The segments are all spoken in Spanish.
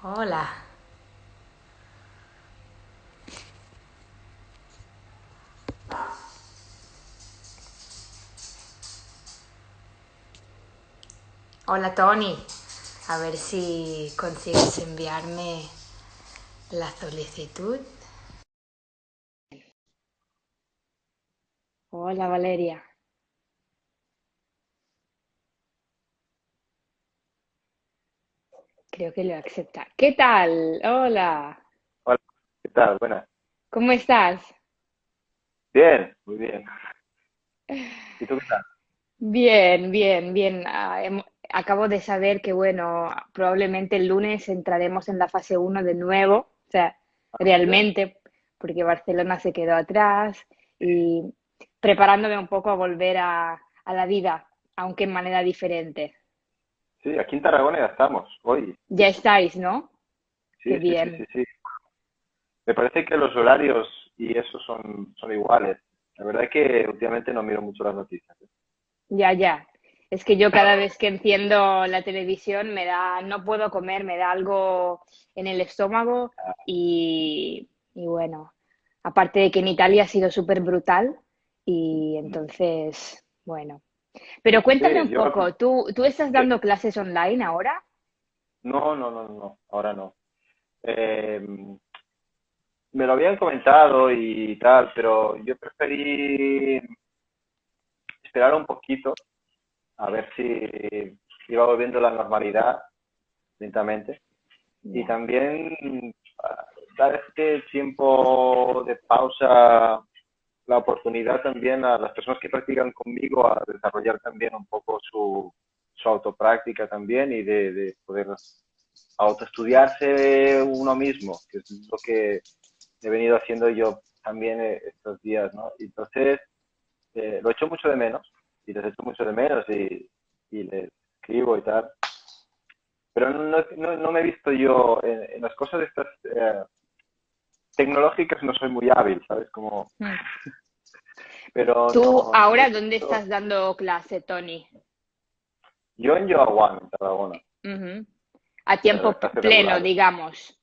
Hola, hola Tony. A ver si consigues enviarme la solicitud. Hola Valeria, creo que lo acepta. ¿Qué tal? Hola, Hola, ¿qué tal? Buenas. ¿cómo estás? Bien, muy bien. ¿Y tú qué tal? Bien, bien, bien. Acabo de saber que, bueno, probablemente el lunes entraremos en la fase uno de nuevo, o sea, Bien. realmente, porque Barcelona se quedó atrás y preparándome un poco a volver a la vida, aunque en manera diferente. Sí, aquí en Tarragona ya estamos, hoy. Ya estáis, ¿no? Qué Sí, sí, sí, bien. sí, sí. Me parece que los horarios y eso son iguales. La verdad es que últimamente no miro mucho las noticias. ¿Eh? Ya, ya. Es que yo cada vez que enciendo la televisión no puedo comer, me da algo en el estómago y bueno, aparte de que en Italia ha sido súper brutal y entonces, bueno. Pero cuéntame Sí, un poco, ¿tú estás sí. dando clases online ahora? No, no, no, no, ahora no. Eh, Me lo habían comentado y tal, pero yo preferí esperar un poquito a ver si iba volviendo la normalidad lentamente. Y Ya. también dar este tiempo de pausa, la oportunidad también a las personas que practican conmigo a desarrollar también un poco su autopráctica también y de poder autoestudiarse uno mismo, que es lo que he venido haciendo yo también estos días, ¿no? Y entonces, lo echo mucho de menos y les echo mucho de menos y les escribo y tal, pero no me he visto yo en las cosas estas tecnológicas, no soy muy hábil, ¿sabes? Como, Mm. pero ¿Tú no me he ahora dónde visto. estás dando clase, Tony? Yo en Yoaguan, en Tarragona, Ujú. A las tiempo clases pleno, regulares. digamos.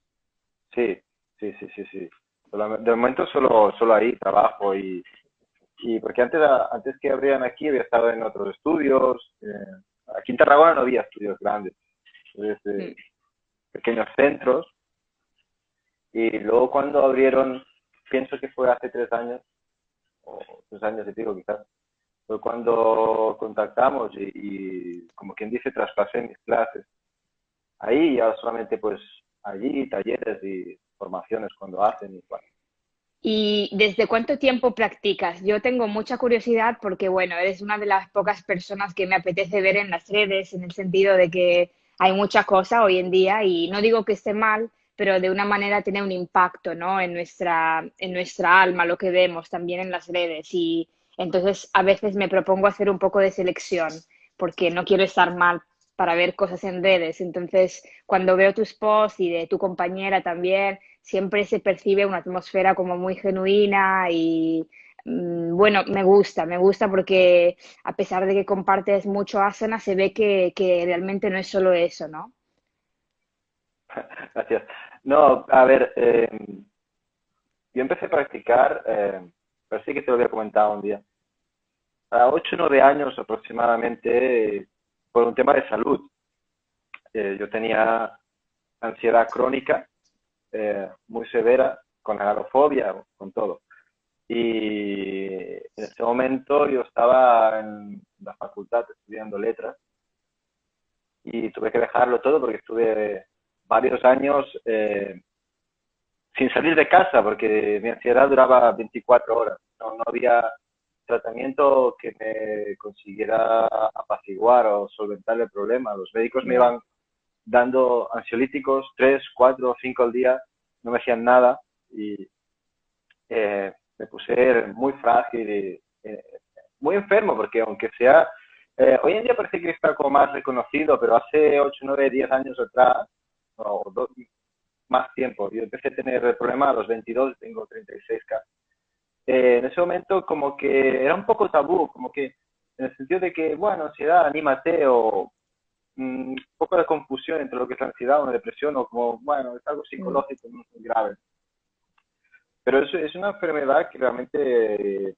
Sí, sí, sí, sí, sí. De momento solo ahí trabajo y porque antes que abrieran aquí había estado en otros estudios. Aquí en Tarragona no había estudios grandes, Mm. desde pequeños centros. Y luego cuando abrieron, pienso que fue hace 3 años, o 3 años y pico quizás, fue cuando contactamos como quien dice, traspasé mis clases. Ahí ya solamente pues allí talleres y formaciones cuando hacen y bueno. ¿Y desde cuánto tiempo practicas? Yo tengo mucha curiosidad porque, bueno, eres una de las pocas personas que me apetece ver en las redes, en el sentido de que hay mucha cosa hoy en día y no digo que esté mal, pero de una manera tiene un impacto, ¿no? En nuestra alma, lo que vemos también en las redes. Y entonces a veces me propongo hacer un poco de selección porque no quiero estar mal para ver cosas en redes. Entonces, cuando veo tus posts y de tu compañera también, siempre se percibe una atmósfera como muy genuina y bueno, me gusta porque a pesar de que compartes mucho asana, se ve que realmente no es solo eso, ¿no? Gracias. No, a ver, yo empecé a practicar, pero sí que te lo había comentado un día, a 8 o 9 años aproximadamente, por un tema de salud. Yo tenía ansiedad crónica muy severa, con agorafobia, con todo. Y en ese momento yo estaba en la facultad estudiando letras y tuve que dejarlo todo porque estuve varios años sin salir de casa porque mi ansiedad duraba 24 horas. No había tratamiento que me consiguiera apaciguar o solventar el problema. Los médicos me Ya. iban dando ansiolíticos 3, 4, 5 al día, no me hacían nada y me puse muy frágil y muy enfermo porque aunque sea, hoy en día parece que está como más reconocido, pero hace 8, 9, 10 años atrás, o más tiempo, yo empecé a tener el problema a los 22, tengo 36 casi. En ese momento como que era un poco tabú, como que en el sentido de que, bueno, ansiedad, anímate o un poco de confusión entre lo que es la ansiedad o una depresión o como, bueno, es algo Mm, psicológico, no es muy grave. Pero es una enfermedad que realmente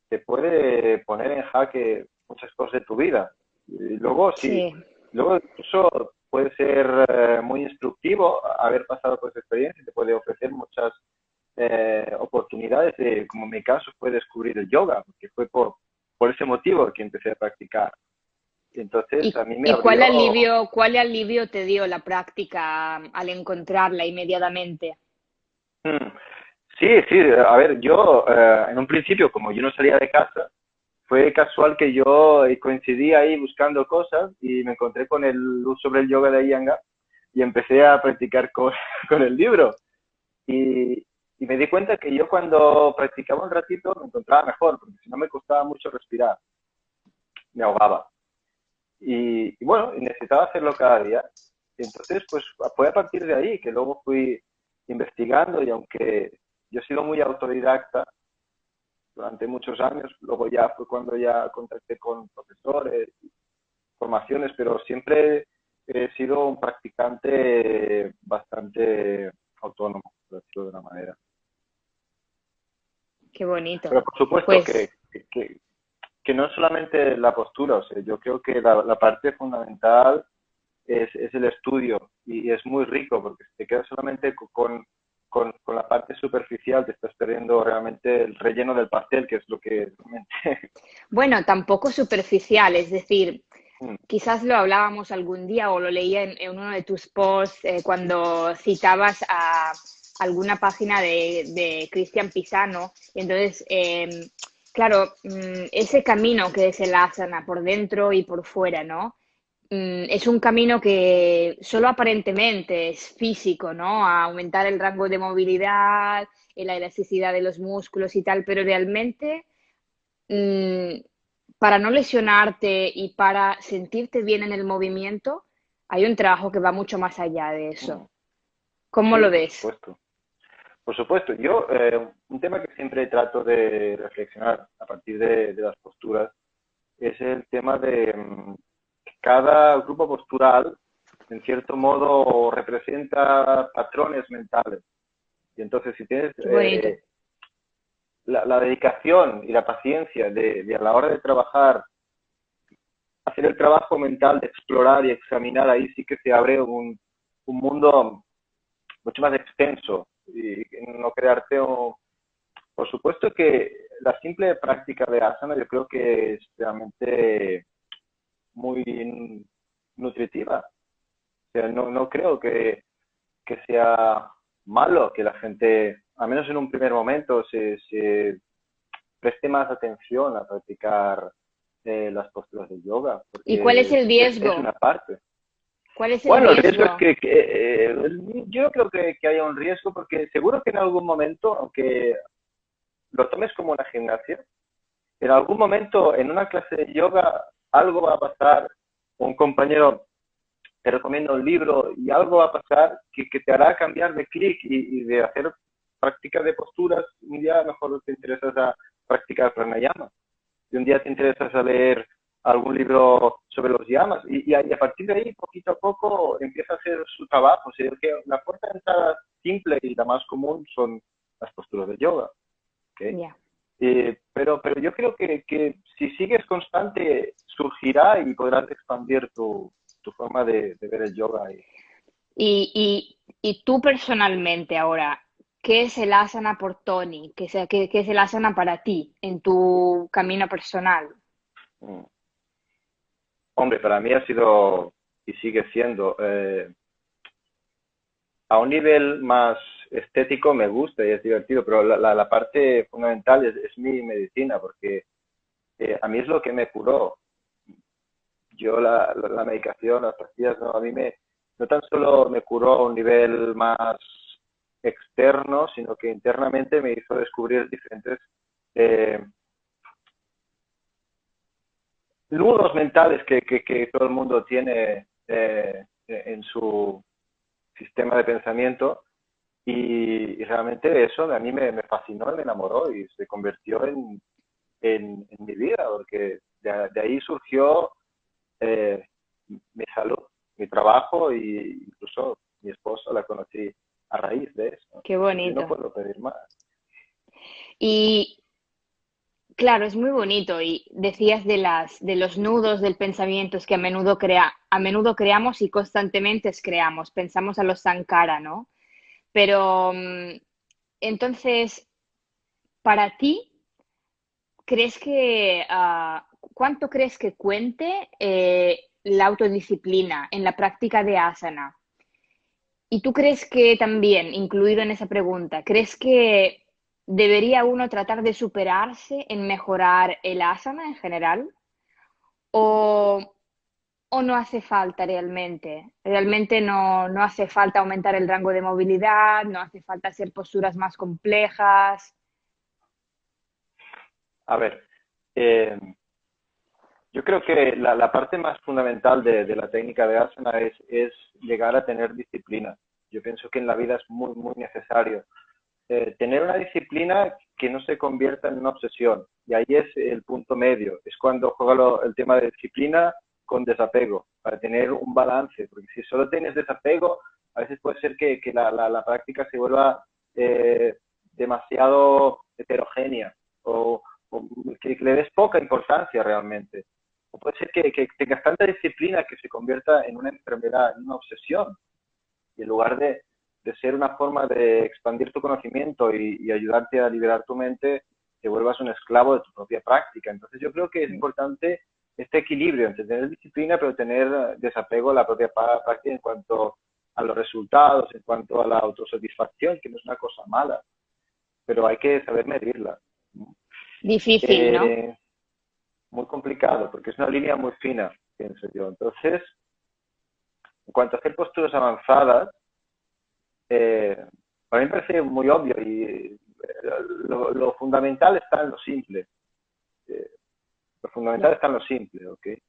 te puede poner en jaque muchas cosas de tu vida. Y luego, sí, sí. luego incluso puede ser muy instructivo haber pasado por esa experiencia, te puede ofrecer muchas oportunidades de, como en mi caso, fue descubrir el yoga, porque fue por ese motivo que empecé a practicar. Y entonces a mí me Y abrió. cuál alivio te dio la práctica al encontrarla inmediatamente? Mm, sí, sí, a ver, yo en un principio, como yo no salía de casa, fue casual que yo coincidí ahí buscando cosas y me encontré con el luz sobre el yoga de Iyengar y empecé a practicar con, con el libro. Y, y me di cuenta que yo cuando practicaba un ratito me encontraba mejor, porque si no me costaba mucho respirar, me ahogaba. Y bueno, necesitaba hacerlo cada día. Y entonces, pues fue a partir de ahí que luego fui investigando y aunque yo he sido muy autodidacta durante muchos años, luego ya fue cuando ya contacté con profesores, formaciones, pero siempre he sido un practicante bastante autónomo, por decirlo de una manera. Qué bonito. Pero por supuesto Pues que no es solamente la postura, o sea, yo creo que la parte fundamental es el estudio y es muy rico porque si te quedas solamente con la parte superficial te estás perdiendo realmente el relleno del pastel, que es lo que realmente... bueno, tampoco superficial, es decir, Mm, quizás lo hablábamos algún día o lo leía en uno de tus posts cuando citabas a alguna página de Cristian Pisano. Y entonces, claro, ese camino que es el asana por dentro y por fuera, ¿no? Es un camino que solo aparentemente es físico, ¿no? A aumentar el rango de movilidad, la elasticidad de los músculos y tal, pero realmente mm, para no lesionarte y para sentirte bien en el movimiento, hay un trabajo que va mucho más allá de eso. mm. ¿Cómo Sí, lo por ves? supuesto. Por supuesto, yo un tema que siempre trato de reflexionar a partir de las posturas es el tema de que cada grupo postural, en cierto modo, representa patrones mentales. Y entonces, si tienes Qué bonito. la dedicación y la paciencia de a la hora de trabajar, hacer el trabajo mental de explorar y examinar, ahí sí que se abre un mundo mucho más extenso y no quedarte por supuesto que la simple práctica de asana yo creo que es realmente muy nutritiva. O sea, no creo que sea malo que la gente, al menos en un primer momento, se preste más atención a practicar las posturas de yoga, ¿Y cuál es porque el es riesgo? una parte. ¿Cuál es el Bueno, el riesgo es riesgo? que yo no creo que haya un riesgo porque seguro que en algún momento, aunque lo tomes como una gimnasia, en algún momento en una clase de yoga algo va a pasar, un compañero te recomienda un libro y algo va a pasar que te hará cambiar de clic y de hacer prácticas de posturas. Un día a lo mejor te interesas a practicar pranayama y un día te interesas a leer algún libro sobre los yamas y a partir de ahí, poquito a poco, empieza a hacer su trabajo. O sea, que la puerta de entrada simple y la más común son las posturas de yoga. ¿Okay? Ya. Pero yo creo que si sigues constante, surgirá y podrás expandir tu forma de ver el yoga. Y tú personalmente ahora, ¿qué es el asana por Tony? ¿Qué es el asana para ti en tu camino personal? Mm. Hombre, para mí ha sido y sigue siendo, a un nivel más estético me gusta y es divertido, pero la parte fundamental es mi medicina, porque a mí es lo que me curó. Yo la medicación, las pastillas, no, a mí no tan solo me curó a un nivel más externo, sino que internamente me hizo descubrir diferentes eh, nudos mentales que todo el mundo tiene en su sistema de pensamiento y realmente eso a mí me fascinó y me enamoró y se convirtió en mi vida, porque de ahí surgió eh, mi salud, mi trabajo e incluso mi esposa la conocí a raíz de eso. Qué Entonces yo no bonito. puedo pedir más. Y claro, es muy bonito. Y decías de los nudos del pensamiento es que a menudo creamos y constantemente creamos. Pensamos a los Sankara, ¿no? Pero entonces, para ti, ¿crees que cuánto crees que cuente la autodisciplina en la práctica de asana? ¿Y tú crees que también, incluido en esa pregunta, crees que debería uno tratar de superarse en mejorar el asana en general? ¿O, o no hace falta realmente? Realmente no hace falta aumentar el rango de movilidad, no hace falta hacer posturas más complejas. A ver, eh, yo creo que la parte más fundamental de la técnica de asana es llegar a tener disciplina. Yo pienso que en la vida es muy, muy necesario tener una disciplina que no se convierta en una obsesión. Y ahí es el punto medio. Es cuando juega el tema de disciplina con desapego, para tener un balance. Porque si solo tienes desapego, a veces puede ser que la práctica se vuelva demasiado heterogénea o que le des poca importancia realmente. O puede ser que tengas tanta disciplina que se convierta en una enfermedad, en una obsesión. Y en lugar de ser una forma de expandir tu conocimiento y ayudarte a liberar tu mente, te vuelvas un esclavo de tu propia práctica. Entonces yo creo que es importante este equilibrio entre tener disciplina pero tener desapego a la propia práctica en cuanto a los resultados, en cuanto a la autosatisfacción, que no es una cosa mala, pero hay que saber medirla. Difícil, ¿no? Eh, Muy complicado, porque es una línea muy fina, pienso yo. Entonces, en cuanto a hacer posturas avanzadas, a mí me parece muy obvio y lo fundamental está en lo simple. Eh, lo fundamental Ya. está en lo simple, ¿ok? El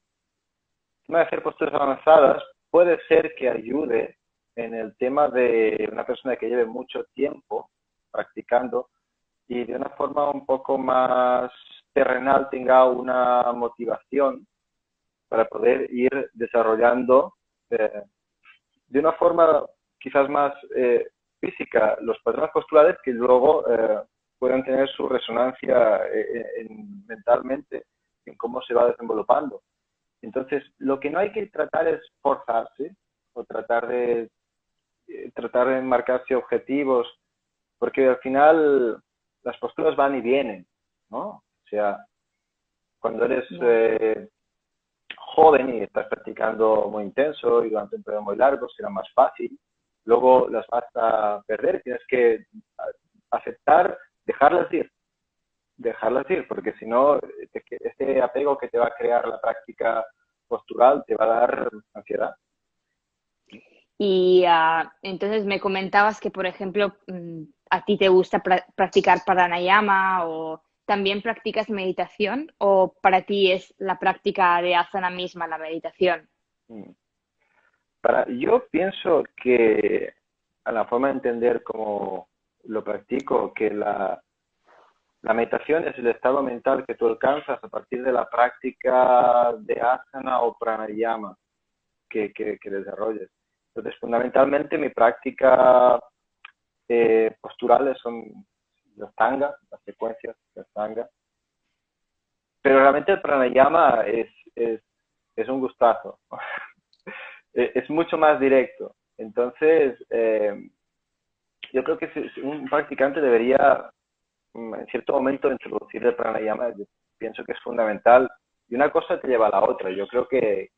tema de hacer posturas avanzadas puede ser que ayude en el tema de una persona que lleve mucho tiempo practicando y de una forma un poco más terrenal tenga una motivación para poder ir desarrollando de una forma quizás más física los patrones posturales que luego puedan tener su resonancia mentalmente en cómo se va desenvolupando. Entonces, lo que no hay que tratar es forzarse o tratar de marcarse objetivos, porque al final las posturas van y vienen, ¿no? O sea, cuando eres Ya. joven y estás practicando muy intenso y durante un periodo muy largo, será más fácil. Luego las vas a perder, tienes que aceptar, dejarlas ir, porque si no, este apego que te va a crear la práctica postural te va a dar ansiedad. Y entonces me comentabas que, por ejemplo, a ti te gusta practicar pranayama o también practicas meditación o para ti es la práctica de asana misma la meditación. Yo pienso que a la forma de entender cómo lo practico, que la meditación es el estado mental que tú alcanzas a partir de la práctica de asana o pranayama que desarrolles. Entonces, fundamentalmente mi práctica posturales son las tangas, las secuencias de tangas, pero realmente el pranayama es un gustazo, es mucho más directo. Entonces, yo creo que un practicante debería en cierto momento introducir el pranayama. Yo pienso que es fundamental y una cosa te lleva a la otra. Yo creo que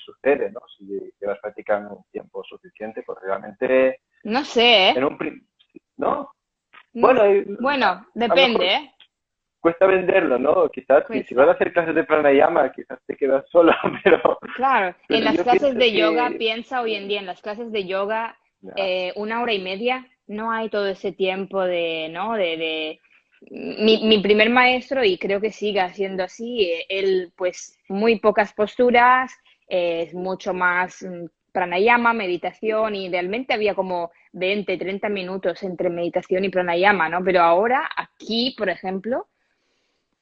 sucede, ¿no? Si llevas practicando un tiempo suficiente, pues realmente No sé, ¿eh? en un ¿no? No, Bueno, bueno, a lo depende, mejor ¿eh? cuesta venderlo, ¿no? Quizás si vas a Cuesta. hacer clases de pranayama, quizás te quedas solo, Claro, en pero las yo clases pienso de yoga, que piensa hoy en día, en las clases de yoga, ya, 1 hora y media, no hay todo ese tiempo de, ¿no? Mi primer maestro, y creo que siga siendo así, él, pues, muy pocas posturas, es mucho más pranayama, meditación, y realmente había como 20, 30 minutos entre meditación y pranayama, ¿no? Pero ahora, aquí, por ejemplo,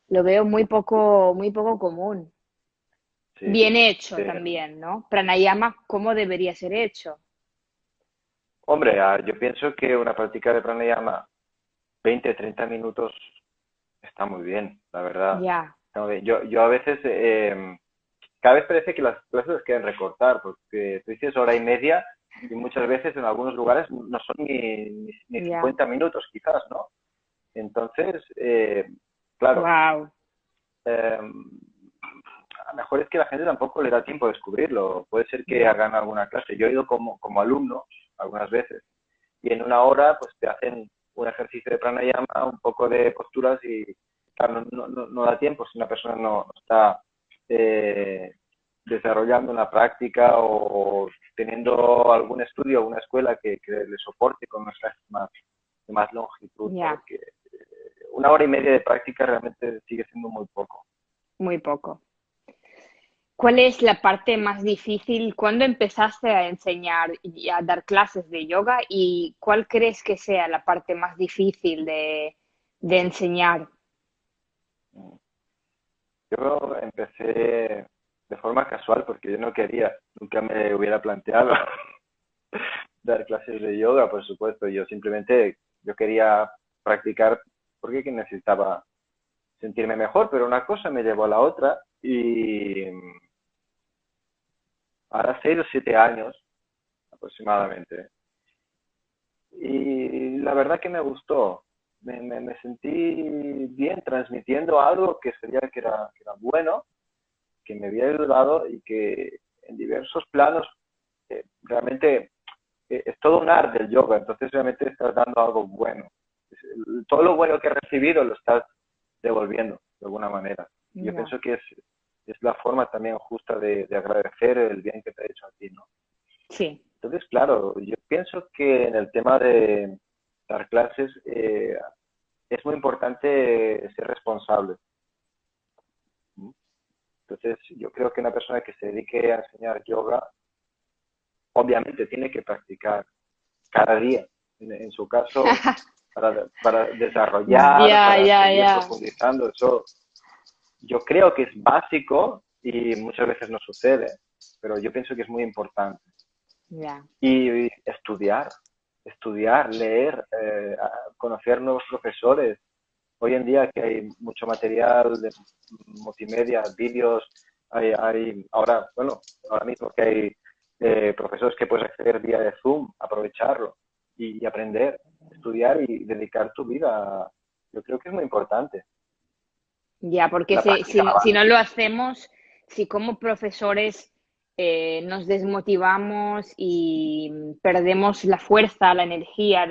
lo veo muy poco común. sí, bien hecho eh, también, ¿no? Pranayama, ¿cómo debería ser hecho? hombre, yo pienso que una práctica de pranayama 20-30 minutos está muy bien, la verdad. Ya, Está muy bien. Yo a veces, cada vez parece que las clases las quieren recortar, porque tú dices hora y media y muchas veces en algunos lugares no son ni ya, 50 minutos quizás, ¿no? Entonces, claro, wow, eh, a lo mejor es que la gente tampoco le da tiempo de descubrirlo. Puede ser que ya, hagan alguna clase. Yo he ido como alumno algunas veces y en una hora pues te hacen un ejercicio de pranayama, un poco de posturas y claro, no da tiempo si una persona no está eh, desarrollando una práctica o teniendo algún estudio o una escuela que le soporte con unas clases de más longitud, ¿no? ya, Porque una hora y media de práctica realmente sigue siendo muy poco. muy poco. ¿Cuál es la parte más difícil? ¿Cuándo empezaste a enseñar y a dar clases de yoga? ¿Y cuál crees que sea la parte más difícil de enseñar? Yo empecé de forma casual porque yo no quería, nunca me hubiera planteado dar clases de yoga, por supuesto. Yo simplemente, yo quería practicar porque necesitaba sentirme mejor, pero una cosa me llevó a la otra y ahora 6 o 7 años aproximadamente. Y la verdad que me gustó. Me sentí bien transmitiendo algo que sería que era bueno, que me había ayudado y que en diversos planos realmente es todo un arte el yoga, entonces realmente estás dando algo bueno. Todo lo bueno que has recibido lo estás devolviendo de alguna manera. Y yo Ya, pienso que es la forma también justa de agradecer el bien que te ha hecho a ti, ¿no? sí, Entonces, claro, yo pienso que en el tema de dar clases es muy importante ser responsable. ¿No? Entonces, yo creo que una persona que se dedique a enseñar yoga, obviamente tiene que practicar cada día. En su caso, para desarrollar, ya, para ya, seguir ya, profundizando, eso yo creo que es básico y muchas veces no sucede, pero yo pienso que es muy importante. ya. Y estudiar, leer, conocer nuevos profesores. Hoy en día que hay mucho material de multimedia, vídeos, ahora, bueno, ahora mismo que hay profesores que puedes acceder vía de Zoom, aprovecharlo y aprender, estudiar y dedicar tu vida. Yo creo que es muy importante. Ya, porque La práctica si no básica. lo hacemos, si como profesores nos desmotivamos y perdemos la fuerza, la energía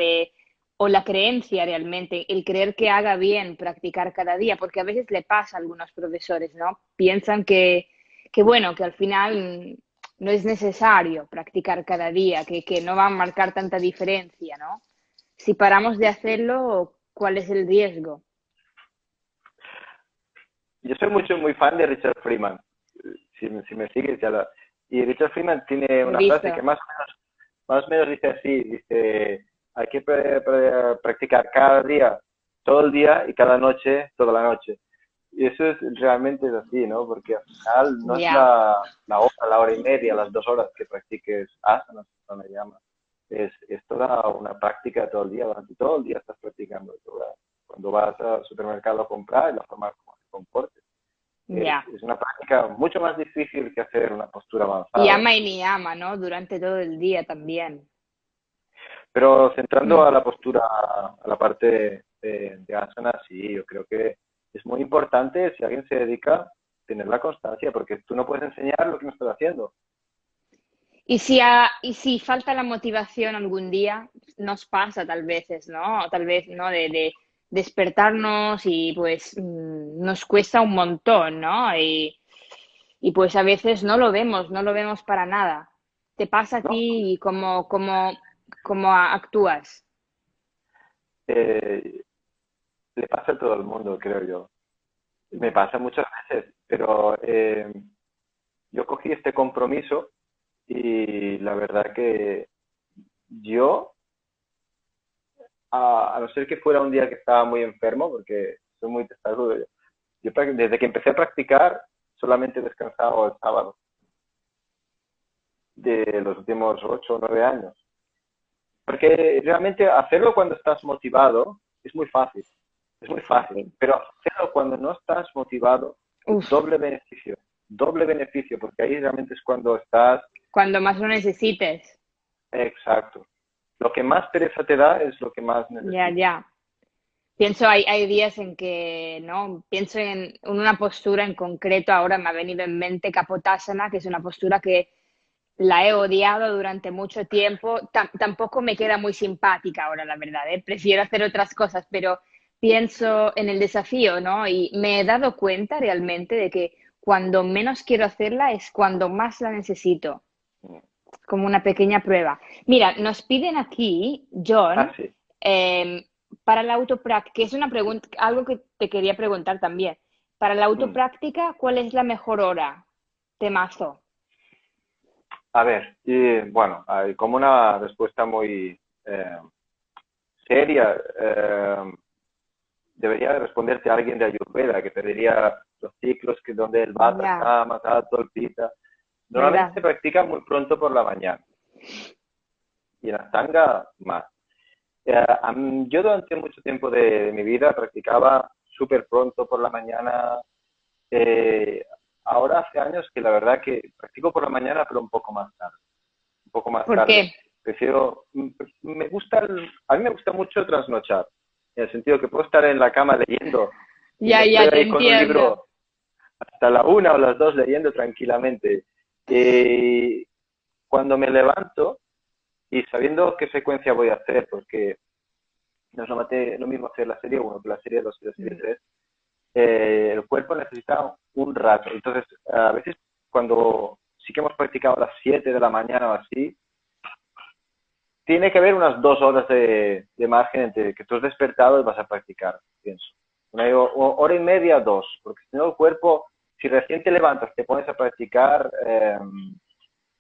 o la creencia realmente, el creer que haga bien practicar cada día, porque a veces le pasa a algunos profesores, ¿no? Piensan que bueno, que al final no es necesario practicar cada día, que no va a marcar tanta diferencia, ¿no? Si paramos de hacerlo, ¿cuál es el riesgo? Yo soy muy fan de Richard Freeman. Si me sigues, ya la... Y Richard Freeman tiene He una frase que visto. más o menos dice así, dice, hay que practicar cada día, todo el día y cada noche, toda la noche. Y eso es realmente es así, ¿no? Porque al final no es Ya. la hora y media, las 2 horas que practiques asanas, como me llama. Es toda una práctica todo el día, durante todo el día estás practicando. Cuando vas al supermercado a comprar, la forma como te comportes. Ya. Es una práctica mucho más difícil que hacer una postura Y avanzada. ama y ni ama, ¿no? Durante todo el día también. Pero centrando Mm. a la postura, a la parte de asana, sí, yo creo que es muy importante si alguien se dedica tener la constancia, porque tú no puedes enseñar lo que no estás haciendo. Y si falta la motivación algún día, nos pasa tal veces, ¿no? Tal vez, ¿no? De despertarnos y pues nos cuesta un montón, ¿no? Y pues a veces no lo vemos para nada. ¿Te pasa a ¿No? ti y cómo actúas? Eh, Le pasa a todo el mundo, creo yo. Me Ya. pasa muchas veces, pero yo cogí este compromiso y la verdad que yo, a no ser que fuera un día que estaba muy enfermo, porque soy muy testarudo, desde que empecé a practicar solamente he descansado el sábado de los últimos 8 o 9 años. Porque realmente hacerlo cuando estás motivado es muy fácil, pero hacerlo cuando no estás motivado, Uf, doble beneficio, porque ahí realmente es cuando estás, cuando más lo necesites. exacto. Lo que más pereza te da es lo que más Ya, necesitas. ya. Pienso, hay días en que, ¿no? Pienso en una postura en concreto, ahora me ha venido en mente Kapotasana, que es una postura que la he odiado durante mucho tiempo. Tampoco me queda muy simpática ahora, la verdad, ¿eh? Prefiero hacer otras cosas, pero pienso en el desafío, ¿no? Y me he dado cuenta realmente de que cuando menos quiero hacerla es cuando más la necesito, como una pequeña prueba. Mira, nos piden aquí, Ah, John, sí. eh, para la autopráctica, que es una pregunta, algo que te quería preguntar también. Para la Mm. autopráctica, ¿cuál es la mejor hora? Temazo. A ver, y bueno, hay como una respuesta muy seria. Debería responderte a alguien de Ayurveda, que te diría los ciclos que donde el vata Ya, está más alto, el pita. Normalmente se ¿verdad? practica muy pronto por la mañana y en Ashtanga más. Yo durante mucho tiempo de mi vida practicaba súper pronto por la mañana. Eh, Ahora hace años que la verdad que practico por la mañana, pero un poco más tarde. Un poco más ¿Por tarde. qué? Prefiero, a mí me gusta mucho trasnochar, en el sentido que puedo estar en la cama leyendo y Ya, me ya, quedo te ahí con un entiendo. libro hasta la 1 o las 2 leyendo tranquilamente. Y cuando me levanto y sabiendo qué secuencia voy a hacer, porque no es lo mismo hacer la serie 1 que la serie 2 y la serie Mm, 3, el cuerpo necesita un rato. Entonces, a veces cuando sí que hemos practicado a las 7 de la mañana o así, tiene que haber unas 2 horas de margen entre que tú has despertado y vas a practicar, pienso. Una hora y media, 2, porque si no el cuerpo, si recién te levantas, te pones a practicar,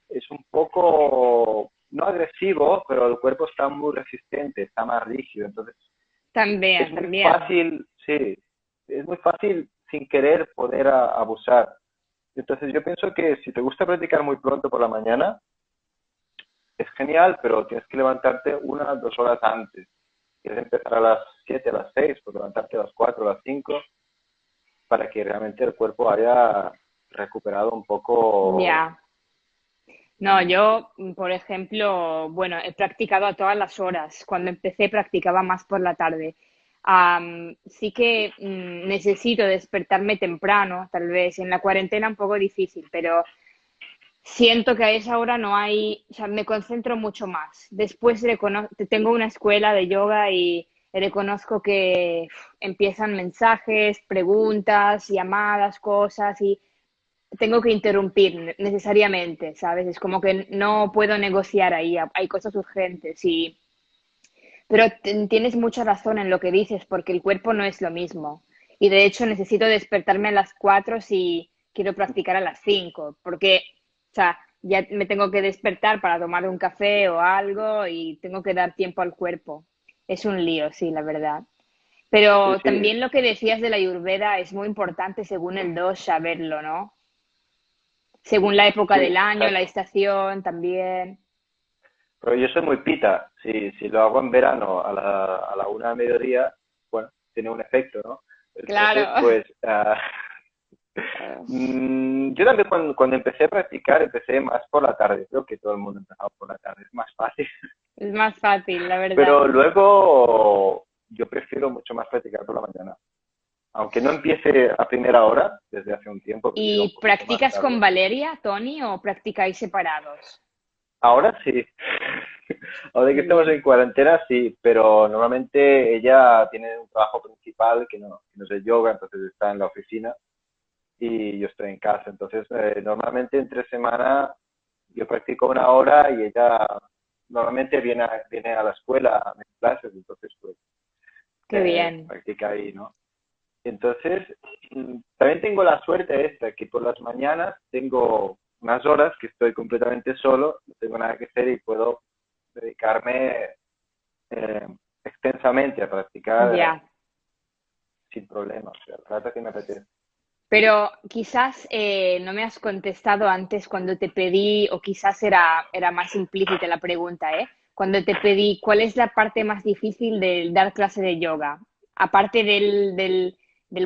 es un poco, no agresivo, pero el cuerpo está muy resistente, está más rígido, entonces es también, muy también. fácil, sí, es muy fácil sin querer poder abusar. Entonces yo pienso que si te gusta practicar muy pronto por la mañana, es genial, pero tienes que levantarte 1 o 2 horas antes. Quieres empezar a las 7, a las 6, pues levantarte a las 4, a las 5, para que realmente el cuerpo haya recuperado un poco. Ya. No, yo, por ejemplo, bueno, he practicado a todas las horas. Cuando empecé practicaba más por la tarde. Sí que necesito despertarme temprano, tal vez. En la cuarentena un poco difícil, pero siento que a esa hora no hay, o sea, me concentro mucho más. Después tengo una escuela de yoga y reconozco que empiezan mensajes, preguntas, llamadas, cosas y tengo que interrumpir necesariamente, ¿sabes? Es como que no puedo negociar ahí, hay cosas urgentes y... Pero tienes mucha razón en lo que dices, porque el cuerpo no es lo mismo. Y de hecho necesito despertarme a las 4 si quiero practicar a las 5 porque, o sea, ya me tengo que despertar para tomar un café o algo y tengo que dar tiempo al cuerpo. Es un lío, sí, la verdad. Sí, Pero sí, también lo que decías de la Ayurveda es muy importante según el dos saberlo, ¿no? Según la época sí, del año, la exacto. estación también. Pero yo soy muy pita. Si lo hago en verano a la 1 de mediodía, bueno, tiene un efecto, ¿no? Entonces, Claro. pues, yo también cuando empecé a practicar, empecé más por la tarde. Creo que todo el mundo empezaba por la tarde, es más fácil. Es más fácil, la verdad. Pero luego yo prefiero mucho más practicar por la mañana. Aunque no empiece a primera hora, desde hace un tiempo, prefiero un ¿Y poquito más practicas con tarde. Valeria, Tony, o practicáis separados? Ahora sí. Ahora que Qué estamos bien, en cuarentena, sí, pero normalmente ella tiene un trabajo principal que no es el yoga, entonces está en la oficina y yo estoy en casa. Entonces, normalmente entre semana yo practico 1 hora y ella normalmente viene a la escuela a mis clases, entonces pues qué bien, practica ahí, ¿no? Entonces, también tengo la suerte esta, que por las mañanas tengo unas horas que estoy completamente solo, no tengo nada que hacer y puedo dedicarme eh, extensamente a practicar ya. sin problemas, o sea, el rato que me apetece. Pero quizás no me has contestado antes cuando te pedí, o quizás era más implícita la pregunta, ¿eh? Cuando te pedí, ¿cuál es la parte más difícil de dar clase de yoga? Aparte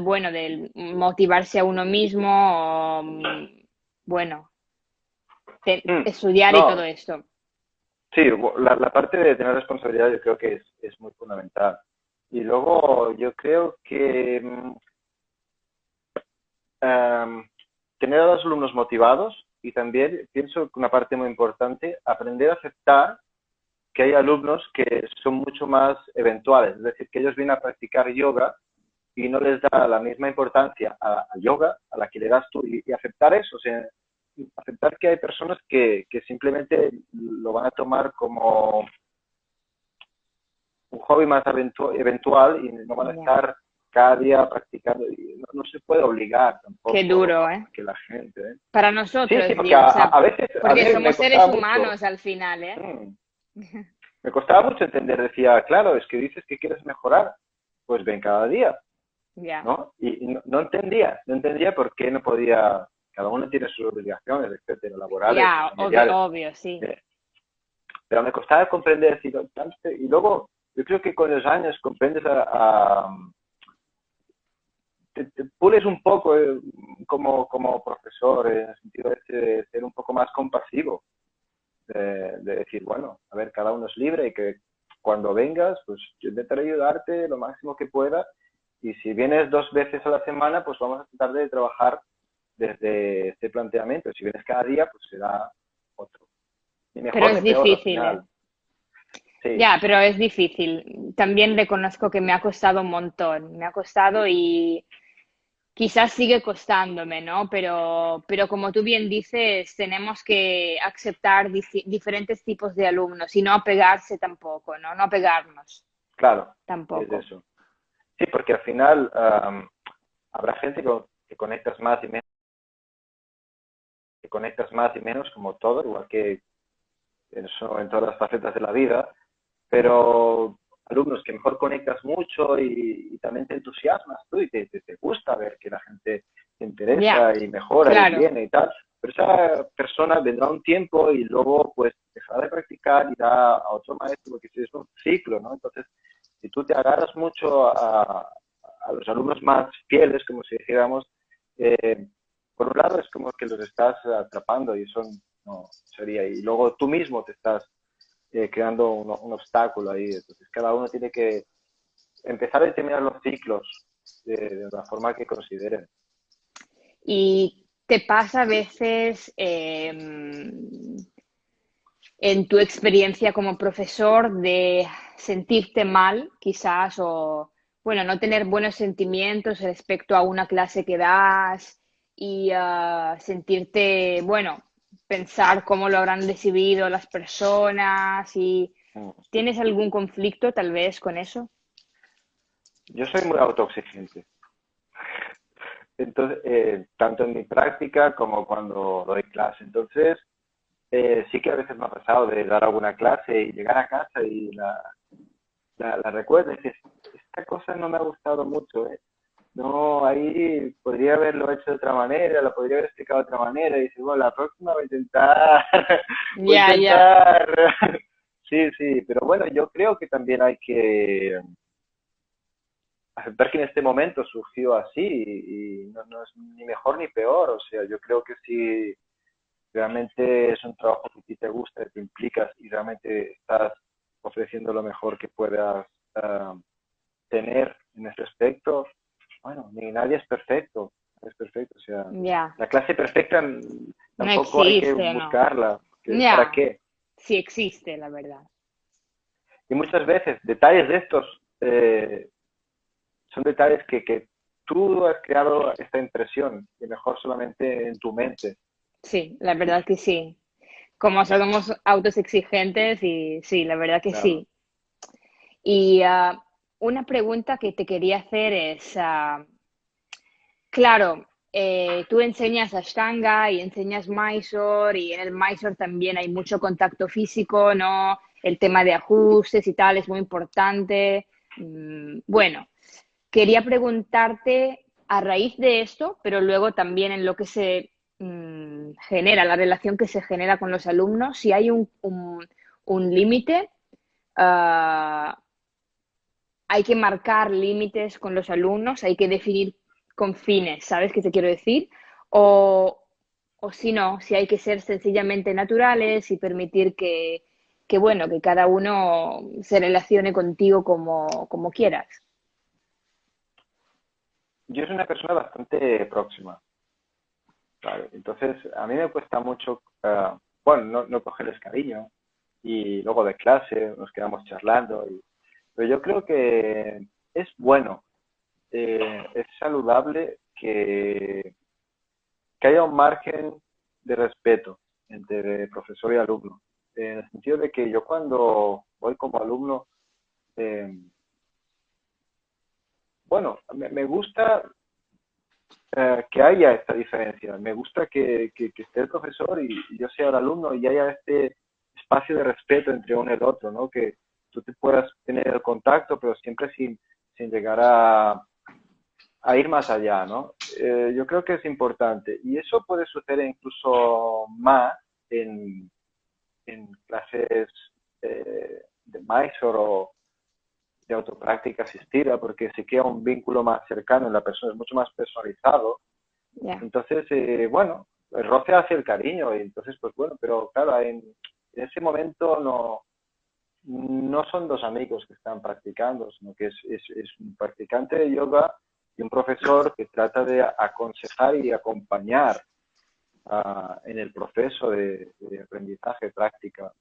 bueno, del motivarse a uno mismo, o, bueno, Mm, estudiar y todo No, esto. sí, la parte de tener responsabilidad yo creo que es muy fundamental. Y luego yo creo que em, tener a los alumnos motivados y también pienso que una parte muy importante, aprender a aceptar que hay alumnos que son mucho más eventuales, es decir, que ellos vienen a practicar yoga y no les da la misma importancia al yoga a la que le das tú y aceptar eso, o sea, aceptar que hay personas que simplemente lo van a tomar como un hobby más eventual y no van a Ya. estar cada día practicando. Y no se puede obligar Qué tampoco duro, ¿eh? a que la gente. ¿Eh? Para Sí, sí, nosotros, porque digo, o sea, a veces a porque mí me somos seres costaba mucho. humanos al final, ¿eh? Mm, Me costaba mucho entender. Decía, claro, es que dices que quieres mejorar, pues ven cada día, Ya. ¿no? Y no entendía por qué no podía. Cada uno tiene sus obligaciones, etcétera, laborales o Ya, obvio, familiares. obvio, sí. Eh, Pero me costaba comprender, y luego yo creo que con los años comprendes te pules un poco como profesor en el sentido de ser un poco más compasivo, de decir, bueno, a ver, cada uno es libre y que cuando vengas, pues yo intentaré ayudarte lo máximo que pueda y si vienes 2 veces a la semana, pues vamos a tratar de trabajar desde este planteamiento. Si vienes cada día, pues será otro. Ni Pero mejor ni es peor al difícil, ¿eh? final. Sí, Ya, pero es difícil. También reconozco que me ha costado un montón. Me ha costado y quizás sigue costándome, ¿no? Pero como tú bien dices, tenemos que aceptar diferentes tipos de alumnos y no apegarse tampoco, ¿no? No apegarnos claro, es tampoco. eso. Sí, porque al final habrá gente que conectas más y menos, que conectas más y menos como todo, igual que eso en todas las facetas de la vida, Ya, pero alumnos que mejor conectas mucho y también te entusiasmas tú y te gusta ver que la gente se ya, interesa y mejora y claro. viene y tal, pero esa persona vendrá un tiempo y luego pues dejará de practicar y irá a otro maestro porque es un ciclo, ¿no? Entonces, si tú te agarras mucho a los alumnos más fieles, como si dijéramos, eh, por un lado es como que los estás atrapando y eso no sería, y luego tú mismo te estás creando un obstáculo ahí. Entonces, cada uno tiene que empezar a determinar los ciclos de la forma que consideren. Y te pasa a veces, en tu experiencia como profesor, de sentirte mal, quizás, o bueno, no tener buenos sentimientos respecto a una clase que das y sentirte, bueno, pensar cómo lo habrán recibido las personas y ¿tienes algún conflicto tal vez con eso? Yo soy muy autoexigente. Entonces, tanto en mi práctica como cuando doy clase. Entonces, sí que a veces me ha pasado de dar alguna clase y llegar a casa y la recuerdo y dices, esta cosa no me ha gustado mucho, ¿eh? No, ahí podría haberlo hecho de otra manera, lo podría haber explicado de otra manera, y dices, bueno, la próxima voy a intentar, voy a Ya, ya, intentar. Sí, sí, pero bueno, yo creo que también hay que aceptar que en este momento surgió así y no es ni mejor ni peor, o sea, yo creo que si realmente es un trabajo que a ti te gusta, te implicas y realmente estás ofreciendo lo mejor que puedas tener en ese aspecto, bueno, ni nadie es perfecto, nadie es perfecto, o sea, ya, la clase perfecta no tampoco hay que existe, ¿no? buscarla, porque ¿para Ya, qué? sí existe, la verdad. Y muchas veces detalles de estos son detalles que tú has creado esta impresión, y mejor solamente en tu mente. Sí, la verdad que sí. Como somos autos exigentes y sí, la verdad que Claro. sí. Y una pregunta que te quería hacer es, claro, tú enseñas Ashtanga y enseñas Mysore y en el Mysore también hay mucho contacto físico, ¿no? El tema de ajustes y tal es muy importante. Bueno, quería preguntarte a raíz de esto, pero luego también en lo que se genera, la relación que se genera con los alumnos, si hay un límite, ah, hay que marcar límites con los alumnos, hay que definir con fines, ¿sabes qué te quiero decir? O, o si no, si hay que ser sencillamente naturales y permitir que bueno, que cada uno se relacione contigo como quieras. Yo soy una persona bastante próxima, ¿vale? Entonces, a mí me cuesta mucho, bueno, no cogerles cariño y luego de clase nos quedamos charlando. Pero yo creo que es bueno, es saludable que haya un margen de respeto entre profesor y alumno. En el sentido de que yo cuando voy como alumno, eh, bueno, me gusta que haya esta diferencia. Me gusta que esté el profesor y yo sea el alumno y haya este espacio de respeto entre uno y el otro, ¿no? Que tú te puedas tener el contacto, pero siempre sin llegar a ir más allá, ¿no? Yo creo que es importante y eso puede suceder incluso más en, en clases de Mysore o de autopráctica asistida, porque se crea un vínculo más cercano en la persona, es mucho más personalizado. Ya. Entonces, bueno, el roce hace el cariño, y entonces, pues bueno, pero claro, en ese momento no son dos amigos que están practicando, sino que es un practicante de yoga y un profesor que trata de aconsejar y acompañar en el proceso de aprendizaje, práctica,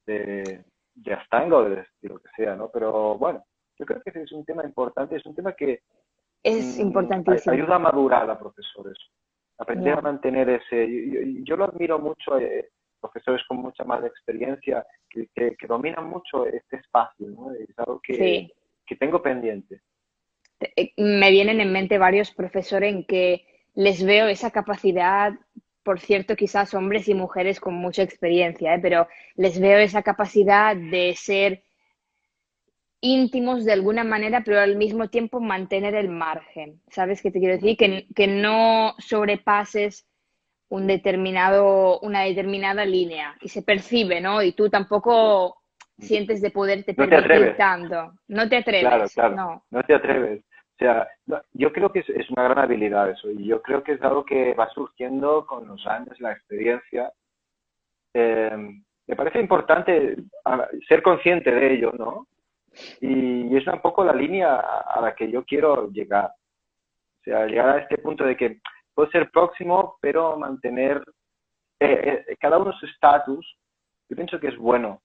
de Astanga o de lo que sea, ¿no? Pero bueno, yo creo que ese es un tema importante, es un tema que Es importantísimo. ayuda a madurar a profesores, aprender a Ya. mantener ese. Yo lo admiro mucho, profesores con mucha más experiencia que dominan mucho este espacio, ¿no? Es algo Sí. que tengo pendiente. Me vienen en mente varios profesores en que les veo esa capacidad, por cierto, quizás hombres y mujeres con mucha experiencia, ¿eh? Pero les veo esa capacidad de ser íntimos de alguna manera, pero al mismo tiempo mantener el margen. ¿Sabes qué te quiero decir? Que no sobrepases una determinada línea y se percibe, ¿no? Y tú tampoco sientes de poderte No te permitir atreves, tanto. No te claro, atreves, claro, no. no te atreves. O sea, no, yo creo que es una gran habilidad eso, y yo creo que es algo que va surgiendo con los años, la experiencia. Me parece importante ser consciente de ello, ¿no? Y es un poco la línea a la que yo quiero llegar. O sea, llegar a este punto de que puedo ser próximo, pero mantener cada uno su estatus. Yo pienso que es bueno.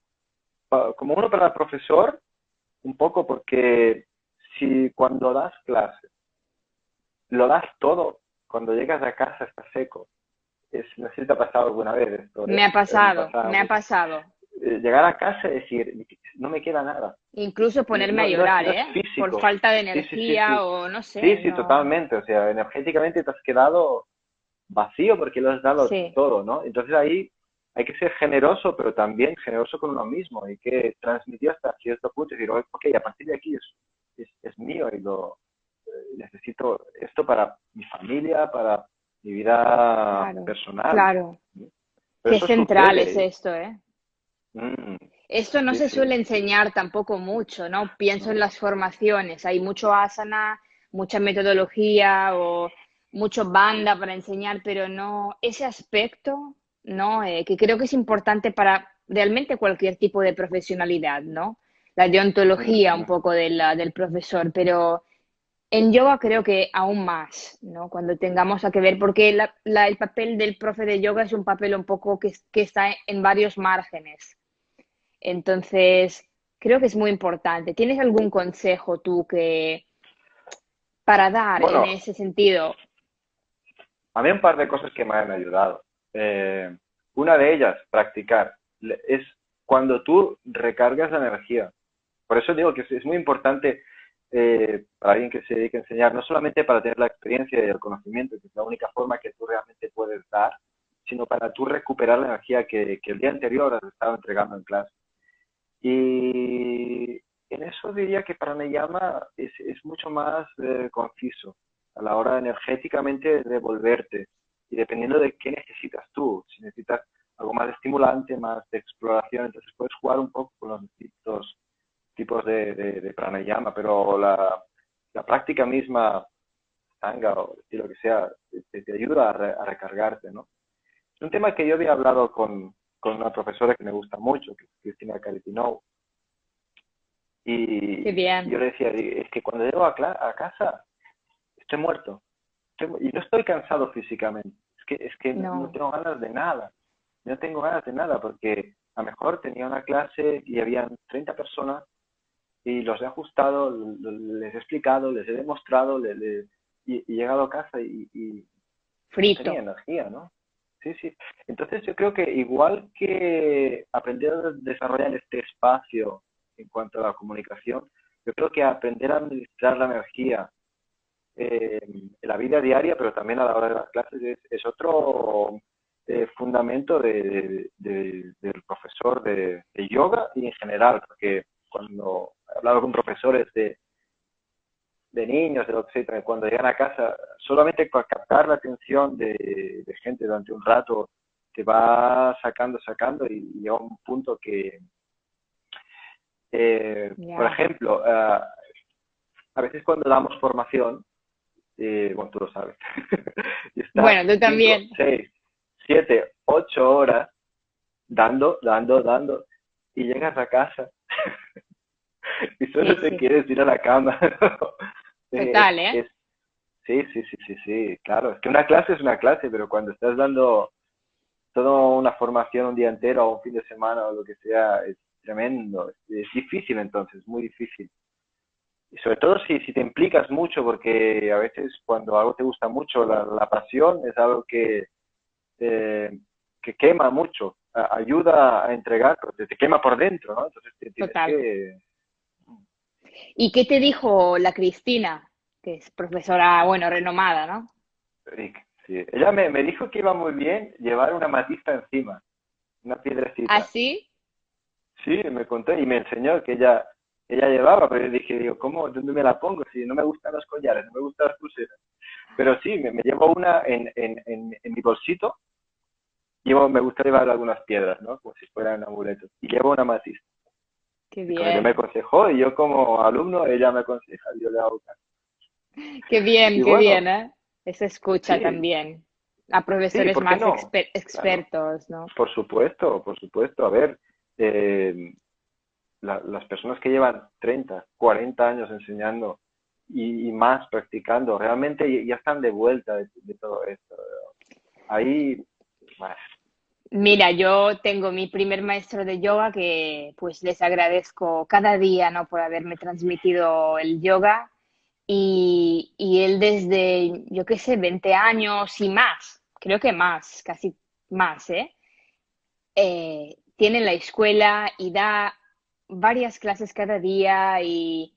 Como uno para el profesor, un poco porque si cuando das clase lo das todo, cuando llegas a casa está seco. No sé si te ha pasado alguna vez esto, Me ha me pasado, pasa me ha mucho. pasado. Llegar a casa y decir, no me queda nada. Incluso No, ponerme a llorar, no es ¿eh? Por físico. falta de Sí, sí, sí, energía sí. o no Sí, sé, sí, no. totalmente. O sea, energéticamente te has quedado vacío porque lo has dado Sí, todo, ¿no? Entonces ahí hay que ser generoso, pero también generoso con uno mismo. Hay que transmitir hasta cierto punto y decir, ok, a partir de aquí es mío y necesito esto para mi familia, para mi vida claro, personal. claro. ¿Sí? Pero Qué eso central es sucede. esto, ¿eh? Mm, Esto no sí, se sí. suele enseñar tampoco mucho, ¿no? Pienso en No. las formaciones, hay mucho asana, mucha metodología o mucho banda para enseñar, pero no ese aspecto, ¿no? Que creo que es importante para realmente cualquier tipo de profesionalidad, ¿no? La deontología un Mm, poco del profesor, pero en yoga creo que aún más, ¿no? Cuando tengamos a que ver, porque el papel del profe de yoga es un papel un poco que está en varios márgenes. Entonces, creo que es muy importante. ¿Tienes algún consejo tú que para dar en bueno, ese sentido? a mí un par de cosas que me han ayudado. Eh, una de ellas, practicar, es cuando tú recargas la energía. Por eso digo que es muy importante para alguien que se dedique a enseñar, no solamente para tener la experiencia y el conocimiento, que es la única forma que tú realmente puedes dar, sino para tú recuperar la energía que el día anterior has estado entregando en clase. Y en eso diría que para Pranayama es mucho más conciso. a la hora de energéticamente devolverte. Y dependiendo de qué necesitas tú, si necesitas algo más estimulante, más de exploración, entonces puedes jugar un poco con los distintos tipos de pranayama, pero la práctica misma, tanga o estilo que sea, te ayuda a recargarte, ¿no? Es un tema que yo había hablado con una profesora que me gusta mucho, que es Cristina Caritinou, Qué y bien. yo le decía, es que cuando llego a casa estoy muerto, y no estoy cansado físicamente, es que no No, tengo ganas de nada, no tengo ganas de nada, porque a lo mejor tenía una clase y habían 30 personas y los he ajustado, les he explicado, les he demostrado, y he llegado a casa y no tenía frito. energía, ¿no? Sí, sí. Entonces yo creo que igual que aprender a desarrollar este espacio en cuanto a la comunicación, yo creo que aprender a administrar la energía en la vida diaria, pero también a la hora de las clases, es otro fundamento del profesor de yoga y en general, porque cuando he hablado con profesores de niños, etcétera, cuando llegan a casa, solamente con captar la atención de gente durante un rato, te va sacando y llega un punto que, por Ya. ejemplo, a veces cuando damos formación, bueno, tú lo sabes, y estás Bueno, tú 5, también. 6, 7, 8 horas dando, y llegas a casa y Sí, solo te sí. quieres ir a la cama. Es, Total, ¿eh? es, sí, sí, sí, sí, sí, claro. Es que una clase es una clase, pero cuando estás dando toda una formación un día entero o un fin de semana o lo que sea, es tremendo. Es difícil entonces, muy difícil. Y sobre todo si te implicas mucho, porque a veces cuando algo te gusta mucho, la pasión es algo eh, que quema mucho, ayuda a entregar, pero te quema por dentro, ¿no? Entonces tienes Total. que... ¿Y qué te dijo la Cristina, que es profesora, bueno, renomada, ¿no? Sí. Ella me dijo que iba muy bien llevar una matista encima, una piedrecita. ¿Así? Sí, me contó y me enseñó que ella llevaba, pero yo dije, digo, ¿cómo? ¿Dónde me la pongo? Si no me gustan los collares, no me gustan las pulseras. Pero sí, me llevo una en mi bolsito. Me gusta llevar algunas piedras, ¿no? Como si fueran amuletos. Y llevo una matista. Qué Y como ella me bien. aconsejó, y yo como alumno, ella me aconseja, y yo le hago caso. Y Qué bueno, bien, ¿eh? Esa escucha sí, también. A sí, profesores ¿por qué más no? Claro, expertos, ¿no? por supuesto, por supuesto. A ver, eh, las personas que llevan 30, 40 años enseñando y más practicando, realmente ya están de vuelta de todo esto. Ahí, bueno, Mira, yo tengo mi primer maestro de yoga que pues les agradezco cada día, ¿no? Por haberme transmitido el yoga y él desde, yo qué sé, 20 años y más, creo que más, casi más, ¿eh? Tiene la escuela y da varias clases cada día y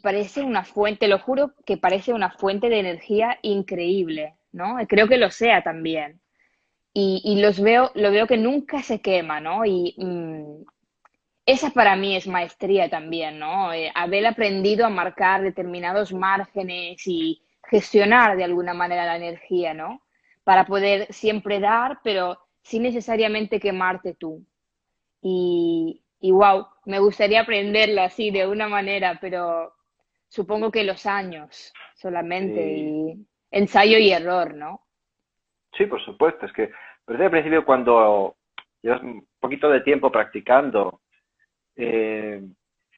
parece una fuente, lo juro que parece una fuente de energía increíble, ¿no? Y creo que lo sea también. Y lo veo que nunca se quema, ¿no? Esa para mí es maestría también, ¿no? Haber aprendido a marcar determinados márgenes y gestionar de alguna manera la energía, ¿no? Para poder siempre dar, pero sin necesariamente quemarte tú. Y wow, me gustaría aprenderlo así de una manera, pero supongo que los años solamente sí, y ensayo y error, ¿no? sí, por supuesto. Es que desde el principio cuando llevas un poquito de tiempo practicando eh,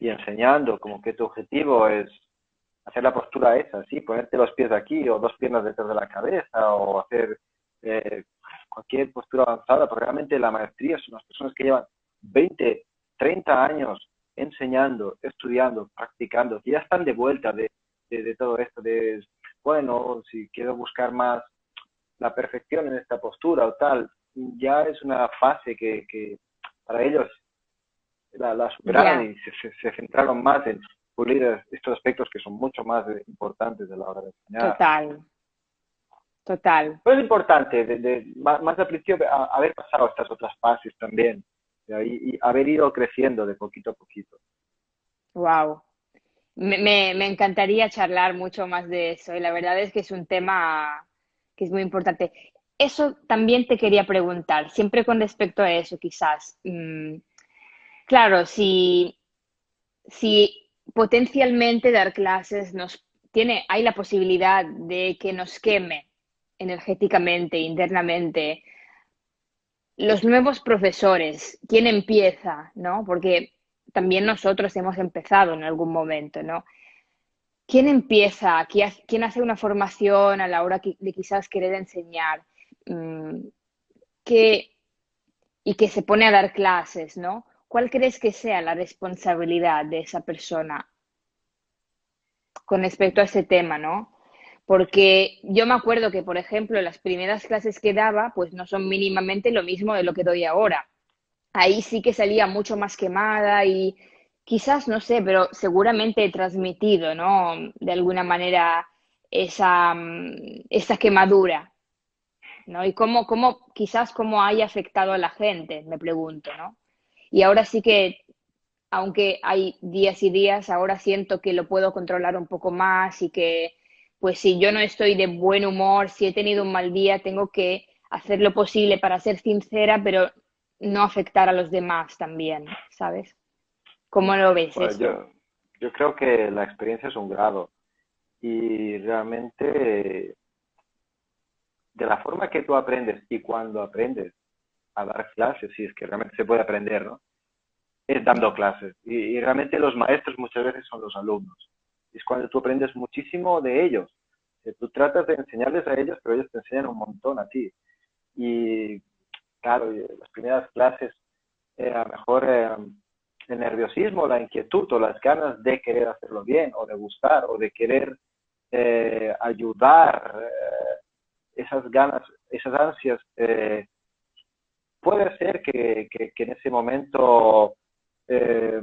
y enseñando, como que tu objetivo es hacer la postura esa, ¿sí? Ponerte los pies aquí o dos piernas detrás de la cabeza o hacer eh, cualquier postura avanzada, porque realmente la maestría son las personas que llevan 20, 30 años enseñando, estudiando, practicando, que ya están de vuelta de todo esto, bueno, si quiero buscar más la perfección en esta postura o tal, ya es una fase que para ellos la superaron Ya, y se centraron más en pulir estos aspectos que son mucho más importantes a la hora de enseñar. total, total. Pero es importante, más al principio, haber pasado estas otras fases también, y haber ido creciendo de poquito a poquito. Wow. Me encantaría charlar mucho más de eso y la verdad es que es un tema que es muy importante. Eso también te quería preguntar, siempre con respecto a eso, quizás. Claro, si potencialmente dar clases hay la posibilidad de que nos queme energéticamente, internamente, los nuevos profesores, ¿quién empieza, no? Porque también nosotros hemos empezado en algún momento, ¿no? ¿Quién empieza? ¿Quién hace una formación a la hora de quizás querer enseñar? Mm, ¿qué- y que se pone a dar clases, ¿no? ¿Cuál crees que sea la responsabilidad de esa persona con respecto a ese tema, ¿no? Porque yo me acuerdo que, por ejemplo, las primeras clases que daba, pues no son mínimamente lo mismo de lo que doy ahora. Ahí sí que salía mucho más quemada y quizás, no sé, pero seguramente he transmitido, ¿no? De alguna manera esa quemadura, ¿no? Y quizás cómo haya afectado a la gente, me pregunto, ¿no? Y ahora sí que, aunque hay días y días, ahora siento que lo puedo controlar un poco más y que, pues si yo no estoy de buen humor, si he tenido un mal día, tengo que hacer lo posible para ser sincera, pero no afectar a los demás también, ¿sabes? ¿Cómo lo ves Bueno, esto? yo creo que la experiencia es un grado y realmente de la forma que tú aprendes y cuando aprendes a dar clases, si es que realmente se puede aprender, ¿no? Es dando clases. Y realmente los maestros muchas veces son los alumnos. Es cuando tú aprendes muchísimo de ellos. Que tú tratas de enseñarles a ellos, pero ellos te enseñan un montón a ti. Y claro, las primeras clases, a lo mejor el nerviosismo, la inquietud o las ganas de querer hacerlo bien o de gustar o de querer ayudar, esas ganas, esas ansias, puede ser que en ese momento eh,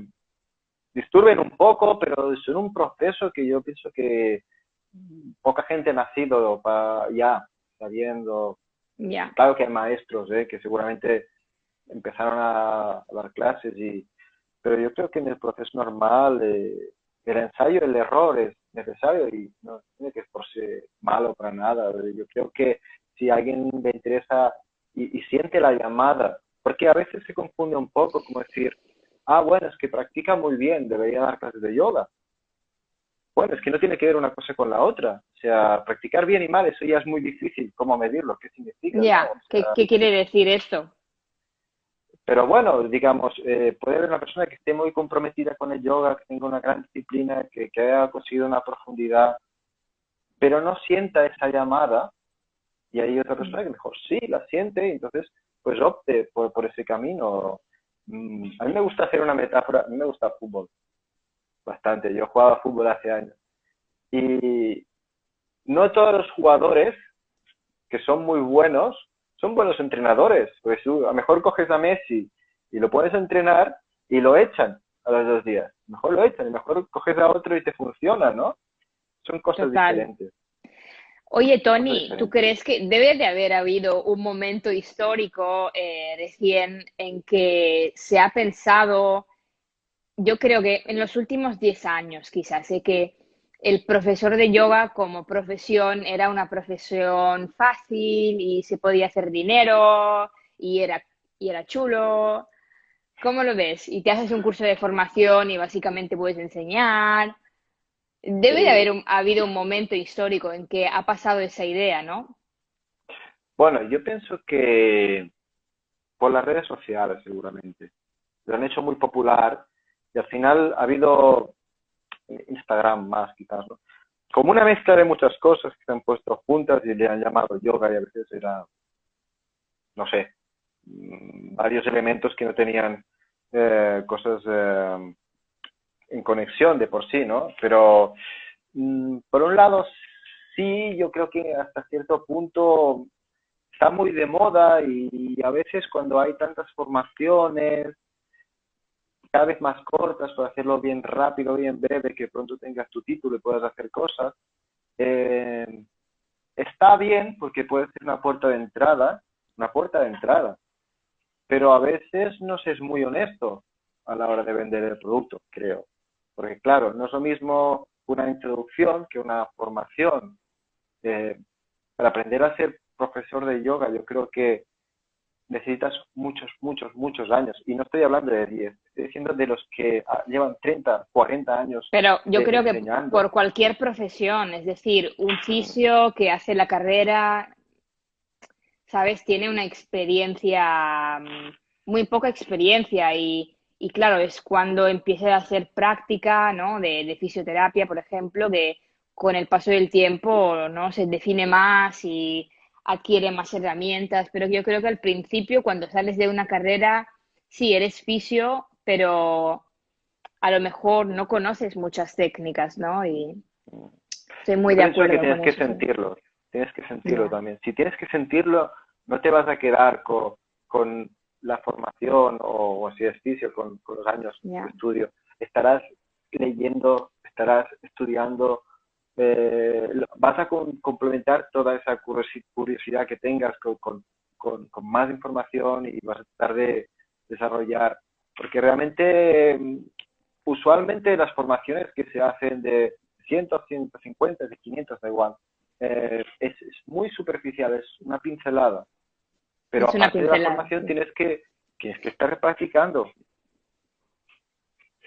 disturben un poco, pero es un proceso que yo pienso que poca gente ha nacido ya sabiendo. Ya, Claro que hay maestros que seguramente empezaron a dar clases, pero yo creo que en el proceso normal el ensayo, el error es necesario y no tiene que ser malo para nada. Yo creo que si a alguien le interesa y siente la llamada, porque a veces se confunde un poco como decir, ah, bueno, es que practica muy bien, debería dar clases de yoga. Bueno, es que no tiene que ver una cosa con la otra. O sea, practicar bien y mal, eso ya es muy difícil. ¿Cómo medirlo? ¿Qué significa? ¿No? ya. O sea, ¿Qué quiere decir esto? pero bueno, digamos, puede haber una persona que esté muy comprometida con el yoga, que tenga una gran disciplina, que haya conseguido una profundidad, pero no sienta esa llamada, y hay otra persona que mejor sí la siente, y entonces pues opte por ese camino. A mí me gusta hacer una metáfora, a mí me gusta el fútbol bastante, yo jugaba fútbol hace años, y no todos los jugadores que son buenos entrenadores. Pues tú a lo mejor coges a Messi y lo pones a entrenar y lo echan a los 2 días. Mejor lo echan y mejor coges a otro y te funciona, ¿no? Son cosas Total. diferentes, Oye, son cosas Tony, ¿tú diferentes. crees que debe de haber habido un momento histórico recién en que se ha pensado? Yo creo que en los últimos 10 años, quizás, sé que el profesor de yoga como profesión era una profesión fácil y se podía hacer dinero y y era chulo. ¿Cómo lo ves? Y te haces un curso de formación y básicamente puedes enseñar. Debe de Sí. haber habido un momento histórico en que ha pasado esa idea, ¿no? Bueno, yo pienso que por las redes sociales seguramente. Lo han hecho muy popular y al final ha habido Instagram más quizás, ¿no? Como una mezcla de muchas cosas que se han puesto juntas y le han llamado yoga y a veces era, no sé, varios elementos que no tenían cosas en conexión de por sí, ¿no? Pero por un lado, sí, yo creo que hasta cierto punto está muy de moda y a veces cuando hay tantas formaciones, cada vez más cortas, para hacerlo bien rápido, bien breve, que pronto tengas tu título y puedas hacer cosas, eh, está bien porque puede ser una puerta de entrada, pero a veces no se es muy honesto a la hora de vender el producto, creo. Porque claro, no es lo mismo una introducción que una formación. Eh, para aprender a ser profesor de yoga, yo creo que necesitas muchos, muchos, muchos años. Y no estoy hablando de 10, estoy diciendo de los que llevan 30, 40 años Pero yo creo que enseñando. por cualquier profesión, es decir, un fisio que hace la carrera, ¿sabes? Tiene una experiencia, muy poca experiencia y claro, es cuando empieza a hacer práctica, ¿no? De fisioterapia, por ejemplo, que con el paso del tiempo, ¿no? Se define más y adquiere más herramientas, pero yo creo que al principio, cuando sales de una carrera, sí, eres fisio, pero a lo mejor no conoces muchas técnicas, ¿no? Y estoy muy Yo de pienso que acuerdo con eso, sí. tienes que sentirlo Ya, también. Si tienes que sentirlo, no te vas a quedar con la formación o si es fisio, con los años de ya. estudio. Estarás leyendo, estarás estudiando, vas a complementar toda esa curiosidad que tengas con más información y vas a tratar de desarrollar, porque realmente, usualmente las formaciones que se hacen de 100, 150, de 500, da igual, es muy superficial, es una pincelada, pero Es una aparte de la pincelada, formación sí. tienes que estar practicando.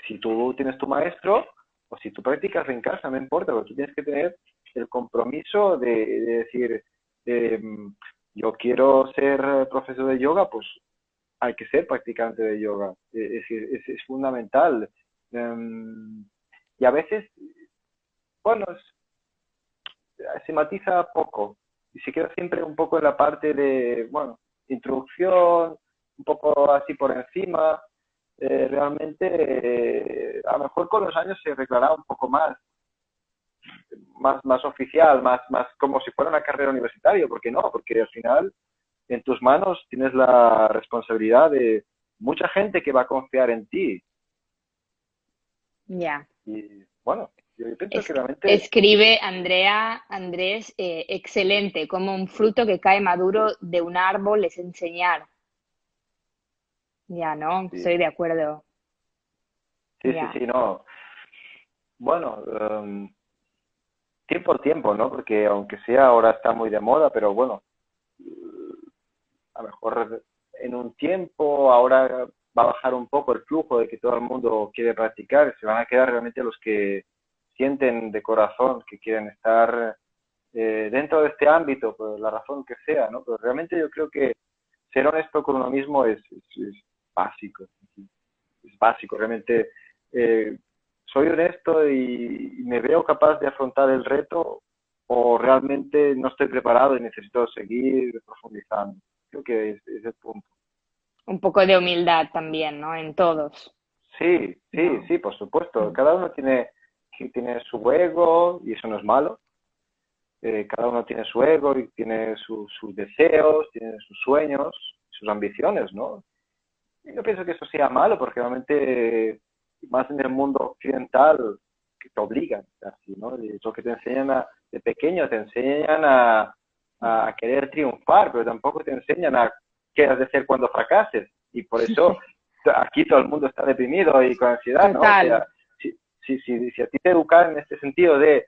Si tú tienes tu maestro o si tú practicas en casa, no importa, pero tú tienes que tener el compromiso de decir, eh, yo quiero ser profesor de yoga, pues hay que ser practicante de yoga. Es fundamental. Y a veces, bueno, se matiza poco y se queda siempre un poco en la parte de, bueno, introducción, un poco así por encima. Realmente, a lo mejor con los años se arreglará un poco más oficial, más como si fuera una carrera universitaria. ¿Por qué no? Porque al final en tus manos tienes la responsabilidad de mucha gente que va a confiar en ti. Ya. Y bueno, yo pienso que Es- realmente Escribe Andrés, excelente, como un fruto que cae maduro de un árbol es enseñar. Ya, ¿no? sí, Estoy de acuerdo. sí, sí, Ya, sí, no. Bueno, tiempo al tiempo, ¿no? Porque aunque sea ahora está muy de moda, pero bueno, a lo mejor en un tiempo ahora va a bajar un poco el flujo de que todo el mundo quiere practicar, se van a quedar realmente los que sienten de corazón que quieren estar dentro de este ámbito, por la razón que sea, ¿no? Pero realmente yo creo que ser honesto con uno mismo es básico, es básico, realmente soy honesto y me veo capaz de afrontar el reto o realmente no estoy preparado y necesito seguir profundizando. Creo que es el punto. un poco de humildad también, ¿no? En todos, Sí, sí, ¿no? sí, por supuesto. Mm. Cada uno tiene su ego y eso no es malo. Cada uno tiene su ego y tiene sus deseos, tiene sus sueños, sus ambiciones, ¿no? Y yo pienso que eso sea malo porque realmente, más en el mundo occidental, que te obligan, así, ¿no? Y lo que te enseñan de pequeño, te enseñan a querer triunfar, pero tampoco te enseñan a qué has de hacer cuando fracases. Y por eso aquí todo el mundo está deprimido y con ansiedad, ¿no? O Total, sea, si a ti te educan en este sentido de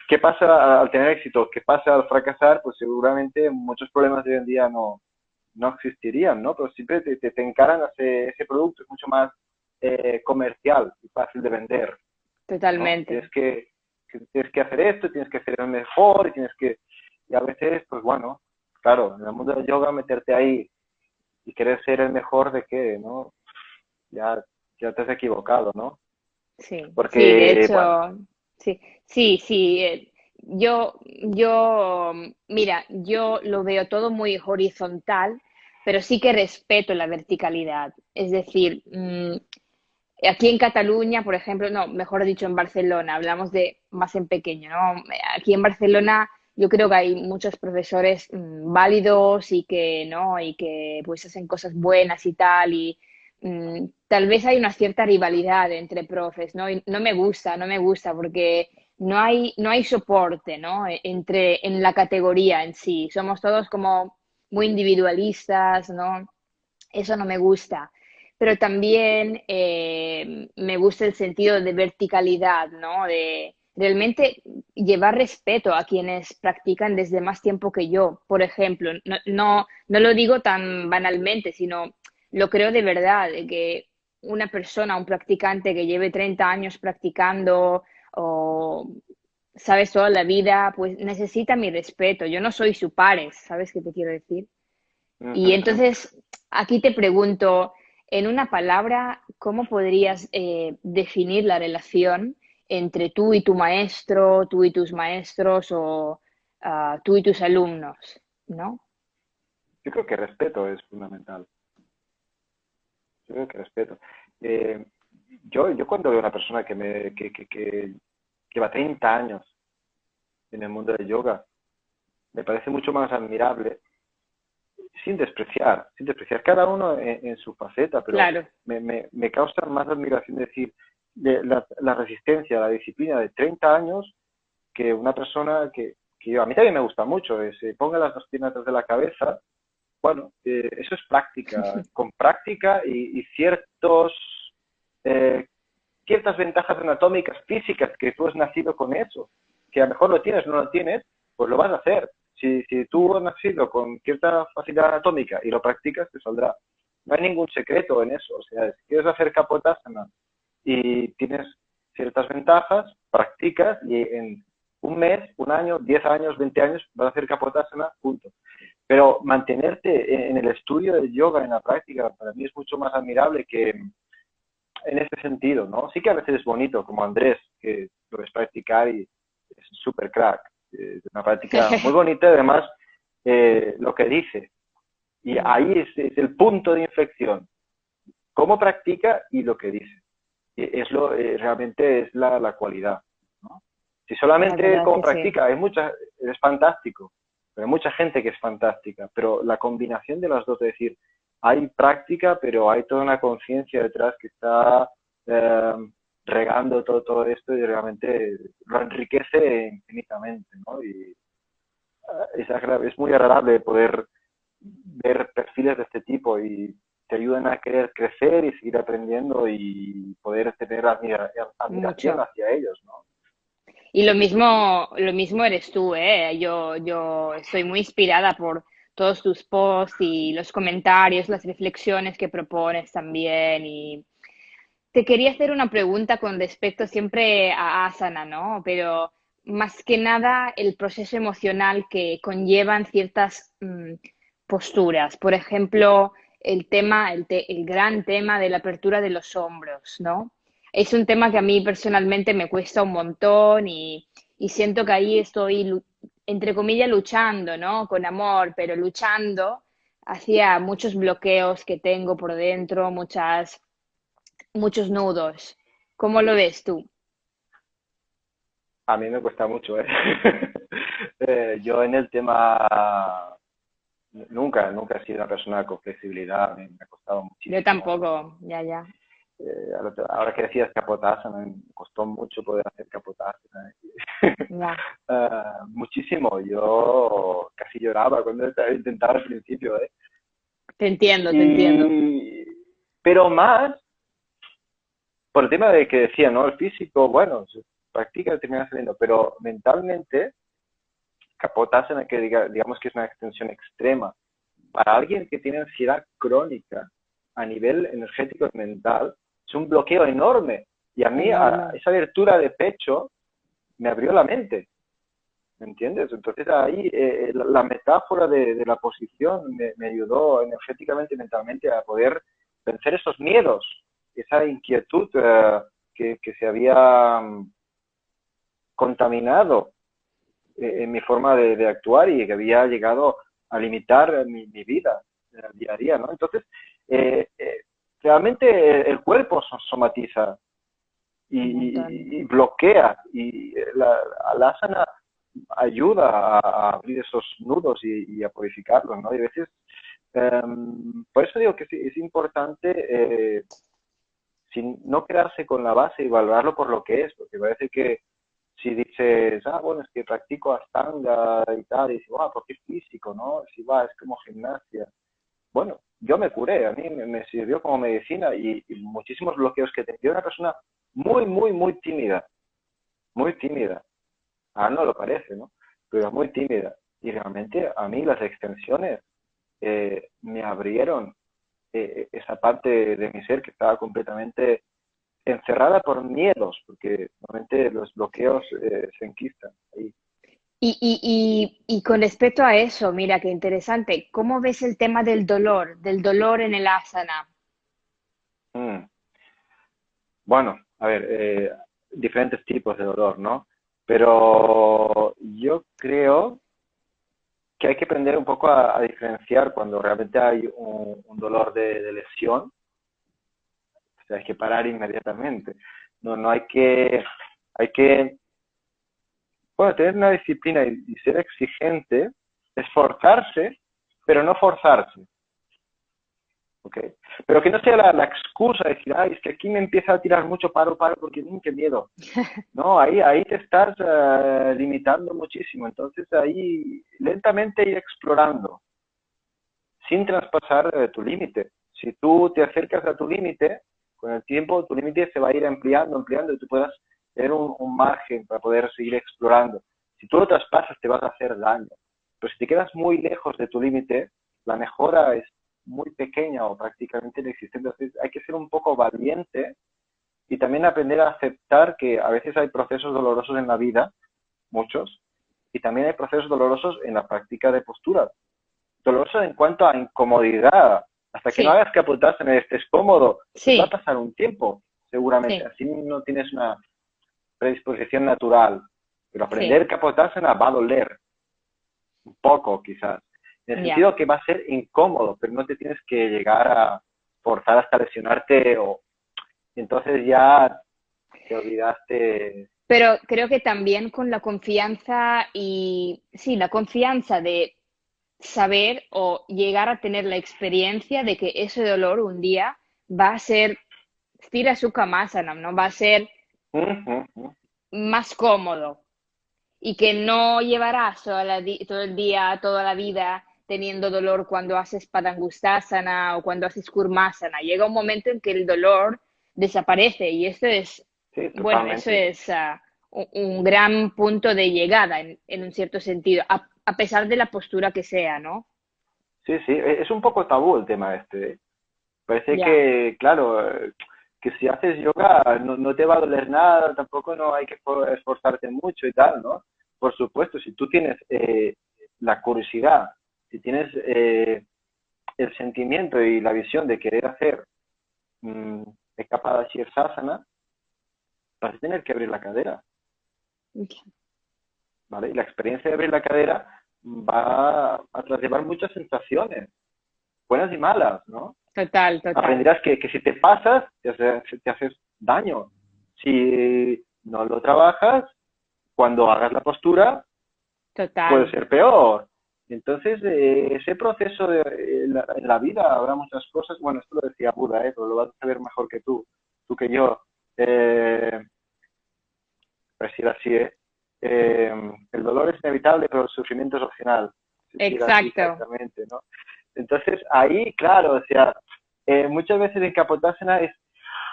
qué pasa al tener éxito, qué pasa al fracasar, pues seguramente muchos problemas de hoy en día no existirían, ¿no? Pero siempre te encaran a ese producto, es mucho más comercial y fácil de vender, ¿no? totalmente. Tienes que hacer esto, tienes que hacer el mejor, y a veces, pues bueno, claro, en el mundo del yoga meterte ahí y querer ser el mejor de qué, ¿no? Ya, ya te has equivocado, ¿no? Sí, sí, de Porque, bueno, hecho, sí, sí, sí. Mira, yo lo veo todo muy horizontal, pero sí que respeto la verticalidad. Es decir, aquí en Cataluña, por ejemplo, no, mejor dicho, en Barcelona, hablamos de más en pequeño, ¿no? Aquí en Barcelona yo creo que hay muchos profesores válidos y que, ¿no? Y que pues hacen cosas buenas y tal, y tal vez hay una cierta rivalidad entre profes, ¿no? Y no me gusta porque no hay soporte, ¿no? En la categoría en sí. Somos todos como muy individualistas, ¿no? Eso no me gusta. pero también me gusta el sentido de verticalidad, ¿no? De realmente llevar respeto a quienes practican desde más tiempo que yo. Por ejemplo, no lo digo tan banalmente, sino lo creo de verdad, de que una persona, un practicante que lleve 30 años practicando o sabes toda la vida, pues necesita mi respeto. Yo no soy su pares, ¿sabes qué te quiero decir? Y Ujú. entonces, aquí te pregunto, en una palabra, ¿cómo podrías definir la relación entre tú y tu maestro, tú y tus maestros o tú y tus alumnos, ¿no? Yo creo que respeto es fundamental. Yo creo que respeto. Eh, yo cuando veo a una persona que lleva 30 años en el mundo del yoga, me parece mucho más admirable, sin despreciar cada uno en su faceta, pero Claro, me causa más admiración decir la resistencia, la disciplina de 30 años que una persona a mí también me gusta mucho, se ponga las dos piernas detrás de la cabeza. Bueno, eso es práctica. Con práctica y eh, ciertas ventajas anatómicas, físicas, que tú has nacido con eso, que a lo mejor lo tienes, no lo tienes, pues lo vas a hacer. Si tú has nacido con cierta facilidad anatómica y lo practicas, te saldrá. No hay ningún secreto en eso. O sea, si quieres hacer kapotasana y tienes ciertas ventajas, practicas y en un mes, un año, 10 años, 20 años vas a hacer kapotasana, punto. Pero mantenerte en el estudio del yoga, en la práctica, para mí es mucho más admirable que en ese sentido, ¿no? Sí que a veces es bonito, como Andrés, que lo ves practicar y es un super crack. Es una práctica muy bonita y además lo que dice. Y ahí es el punto de inflexión. Cómo practica y lo que dice. Realmente es la cualidad, ¿no? Si la solamente verdad como que sí. practica, es fantástico, pero hay mucha gente que es fantástica, pero la combinación de las dos, es decir, hay práctica, pero hay toda una conciencia detrás que está eh, regando todo esto y realmente lo enriquece infinitamente, ¿no? Y es muy agradable poder ver perfiles de este tipo y te ayudan a querer crecer y seguir aprendiendo y poder tener admiración Mucho. hacia ellos, ¿no? Y Eso es el plus. lo mismo eres tú, ¿eh? Yo estoy muy inspirada por todos tus posts y los comentarios, las reflexiones que propones también. Y te quería hacer una pregunta con respecto siempre a asana, ¿no? Pero más que nada el proceso emocional que conllevan ciertas posturas. Por ejemplo, el gran tema de la apertura de los hombros, ¿no? Es un tema que a mí personalmente me cuesta un montón y siento que ahí estoy, entre comillas, luchando, ¿no? Con amor, pero luchando hacia muchos bloqueos que tengo por dentro, muchos nudos. ¿Cómo lo ves tú? A mí me cuesta mucho, ¿eh? Yo en el tema nunca he sido una persona con flexibilidad, me ha costado Yo muchísimo. tampoco, ya, ya, Ahora que decías capotasana, me costó mucho poder hacer capotasana. ya. Muchísimo, yo casi lloraba cuando intentaba al principio, ¿eh? Te entiendo, te entiendo. Y, pero más por el tema de que decía, ¿no? El físico, bueno, se practica y termina saliendo, pero mentalmente, Kapotasana, que digamos que es una extensión extrema, para alguien que tiene ansiedad crónica a nivel energético y mental, es un bloqueo enorme. Y a mí, Enorme. esa abertura de pecho me abrió la mente, ¿me entiendes? Entonces ahí la metáfora de la posición me ayudó energéticamente y mentalmente a poder vencer esos miedos, esa inquietud que se había contaminado en mi forma de actuar y que había llegado a limitar mi vida día a día, ¿no? Entonces, eh, eh, realmente el cuerpo somatiza Un montón. y bloquea y la asana ayuda a abrir esos nudos y a purificarlos, ¿no? Y a veces, por eso digo que sí, es importante sin no quedarse con la base y valorarlo por lo que es, porque parece que si dices, bueno, es que practico Ashtanga y tal, y dices, porque es físico, ¿no? Si va, es como gimnasia. Bueno, yo yo me curé, a mí me sirvió como medicina y muchísimos bloqueos que tenía. Yo era una persona muy, muy, muy tímida, muy tímida. Ahora no lo parece, ¿no? Pero muy tímida. Y realmente a mí las extensiones me abrieron esa parte de mi ser que estaba completamente encerrada por miedos, porque normalmente los bloqueos se enquistan ahí. Y con respecto a eso, mira qué interesante, ¿cómo ves el tema del dolor en el asana? Mm. Bueno, a ver, diferentes tipos de dolor, ¿no? Pero yo creo que hay que aprender un poco a diferenciar cuando realmente hay un dolor de lesión, o sea, hay que parar inmediatamente. No, no hay que, bueno, tener una disciplina y ser exigente, esforzarse, pero no forzarse. Okay. Pero que no sea la excusa de decir, ay, es que aquí me empieza a tirar mucho paro, porque qué miedo. No, ahí te estás limitando muchísimo. Entonces ahí lentamente ir explorando, sin traspasar tu límite. Si tú te acercas a tu límite, con el tiempo tu límite se va a ir ampliando y tú puedas tener un margen para poder seguir explorando. Si tú lo traspasas te vas a hacer daño. Pero si te quedas muy lejos de tu límite, la mejora es muy pequeña o prácticamente inexistente. Entonces hay que ser un poco valiente y también aprender a aceptar que a veces hay procesos dolorosos en la vida, muchos, y también hay procesos dolorosos en la práctica de postura. Dolorosos en cuanto a incomodidad. Hasta que no Sí, hagas que apuntarse estés cómodo, pues va a sí, pasar un tiempo, seguramente. sí, Así no tienes una predisposición natural. Pero sí, aprender capotársena va a doler un poco, quizás. En el ya. sentido que va a ser incómodo, pero no te tienes que llegar a forzar hasta lesionarte o entonces ya te olvidaste. Pero creo que también con la confianza y, sí, la confianza de saber o llegar a tener la experiencia de que ese dolor un día va a ser Stira Sukha Masanam, ¿no? Va a ser más cómodo y que no llevarás todo el día, toda la vida teniendo dolor cuando haces Padangustasana o cuando haces Kurmasana. Llega un momento en que el dolor desaparece y esto es, Sí, bueno, eso totalmente. es un gran punto de llegada en un cierto sentido, a pesar de la postura que sea, ¿no? Sí, sí, es un poco tabú el tema este. ¿Eh? Parece Ya, que, claro, que si haces yoga no te va a doler nada, tampoco no hay que esforzarte mucho y tal, ¿no? Por supuesto, si tú tienes la curiosidad, si tienes el sentimiento y la visión de querer hacer mmm, escapada Shirsasana, vas a tener que abrir la cadera, ¿vale? Y la experiencia de abrir la cadera va a llevar muchas sensaciones, buenas y malas, ¿no? total, total, Aprenderás que si te pasas, te haces daño. Si no lo trabajas, cuando hagas la postura, puede total. ser peor. Entonces, ese proceso en la vida habrá muchas cosas. Bueno, esto lo decía Buda, pero lo vas a saber mejor que tú que yo. Decir así, el dolor es inevitable, pero el sufrimiento es opcional. Decir así Exacto. exactamente, ¿no? Entonces, ahí, claro, o sea, muchas veces en Kapotasana es,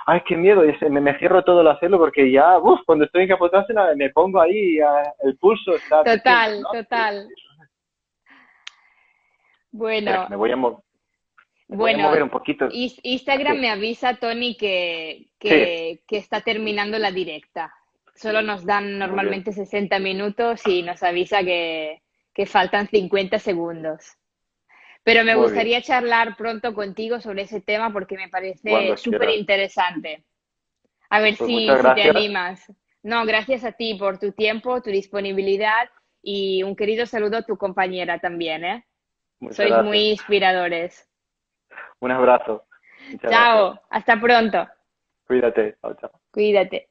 ay, qué miedo, y me cierro todo el hacerlo porque ya, cuando estoy en Kapotasana me pongo ahí, el pulso está a 300, Total, ¿no? total. Espera, Bueno, me voy a bueno, mover un poquito. Instagram Así. me avisa, Tony, Sí, que está terminando la directa. Solo nos dan muy bien. normalmente 60 minutos y nos avisa que faltan 50 segundos. Pero me Muy bien. gustaría charlar pronto contigo sobre ese tema porque me parece Cuando súper quieras. interesante. A ver Pues muchas si te gracias. animas. No, gracias a ti por tu tiempo, tu disponibilidad y un querido saludo a tu compañera también, ¿eh? Muchas Sois gracias. muy inspiradores. Un abrazo. Muchas gracias. Chao, hasta pronto. Cuídate. Chao, chao. Cuídate.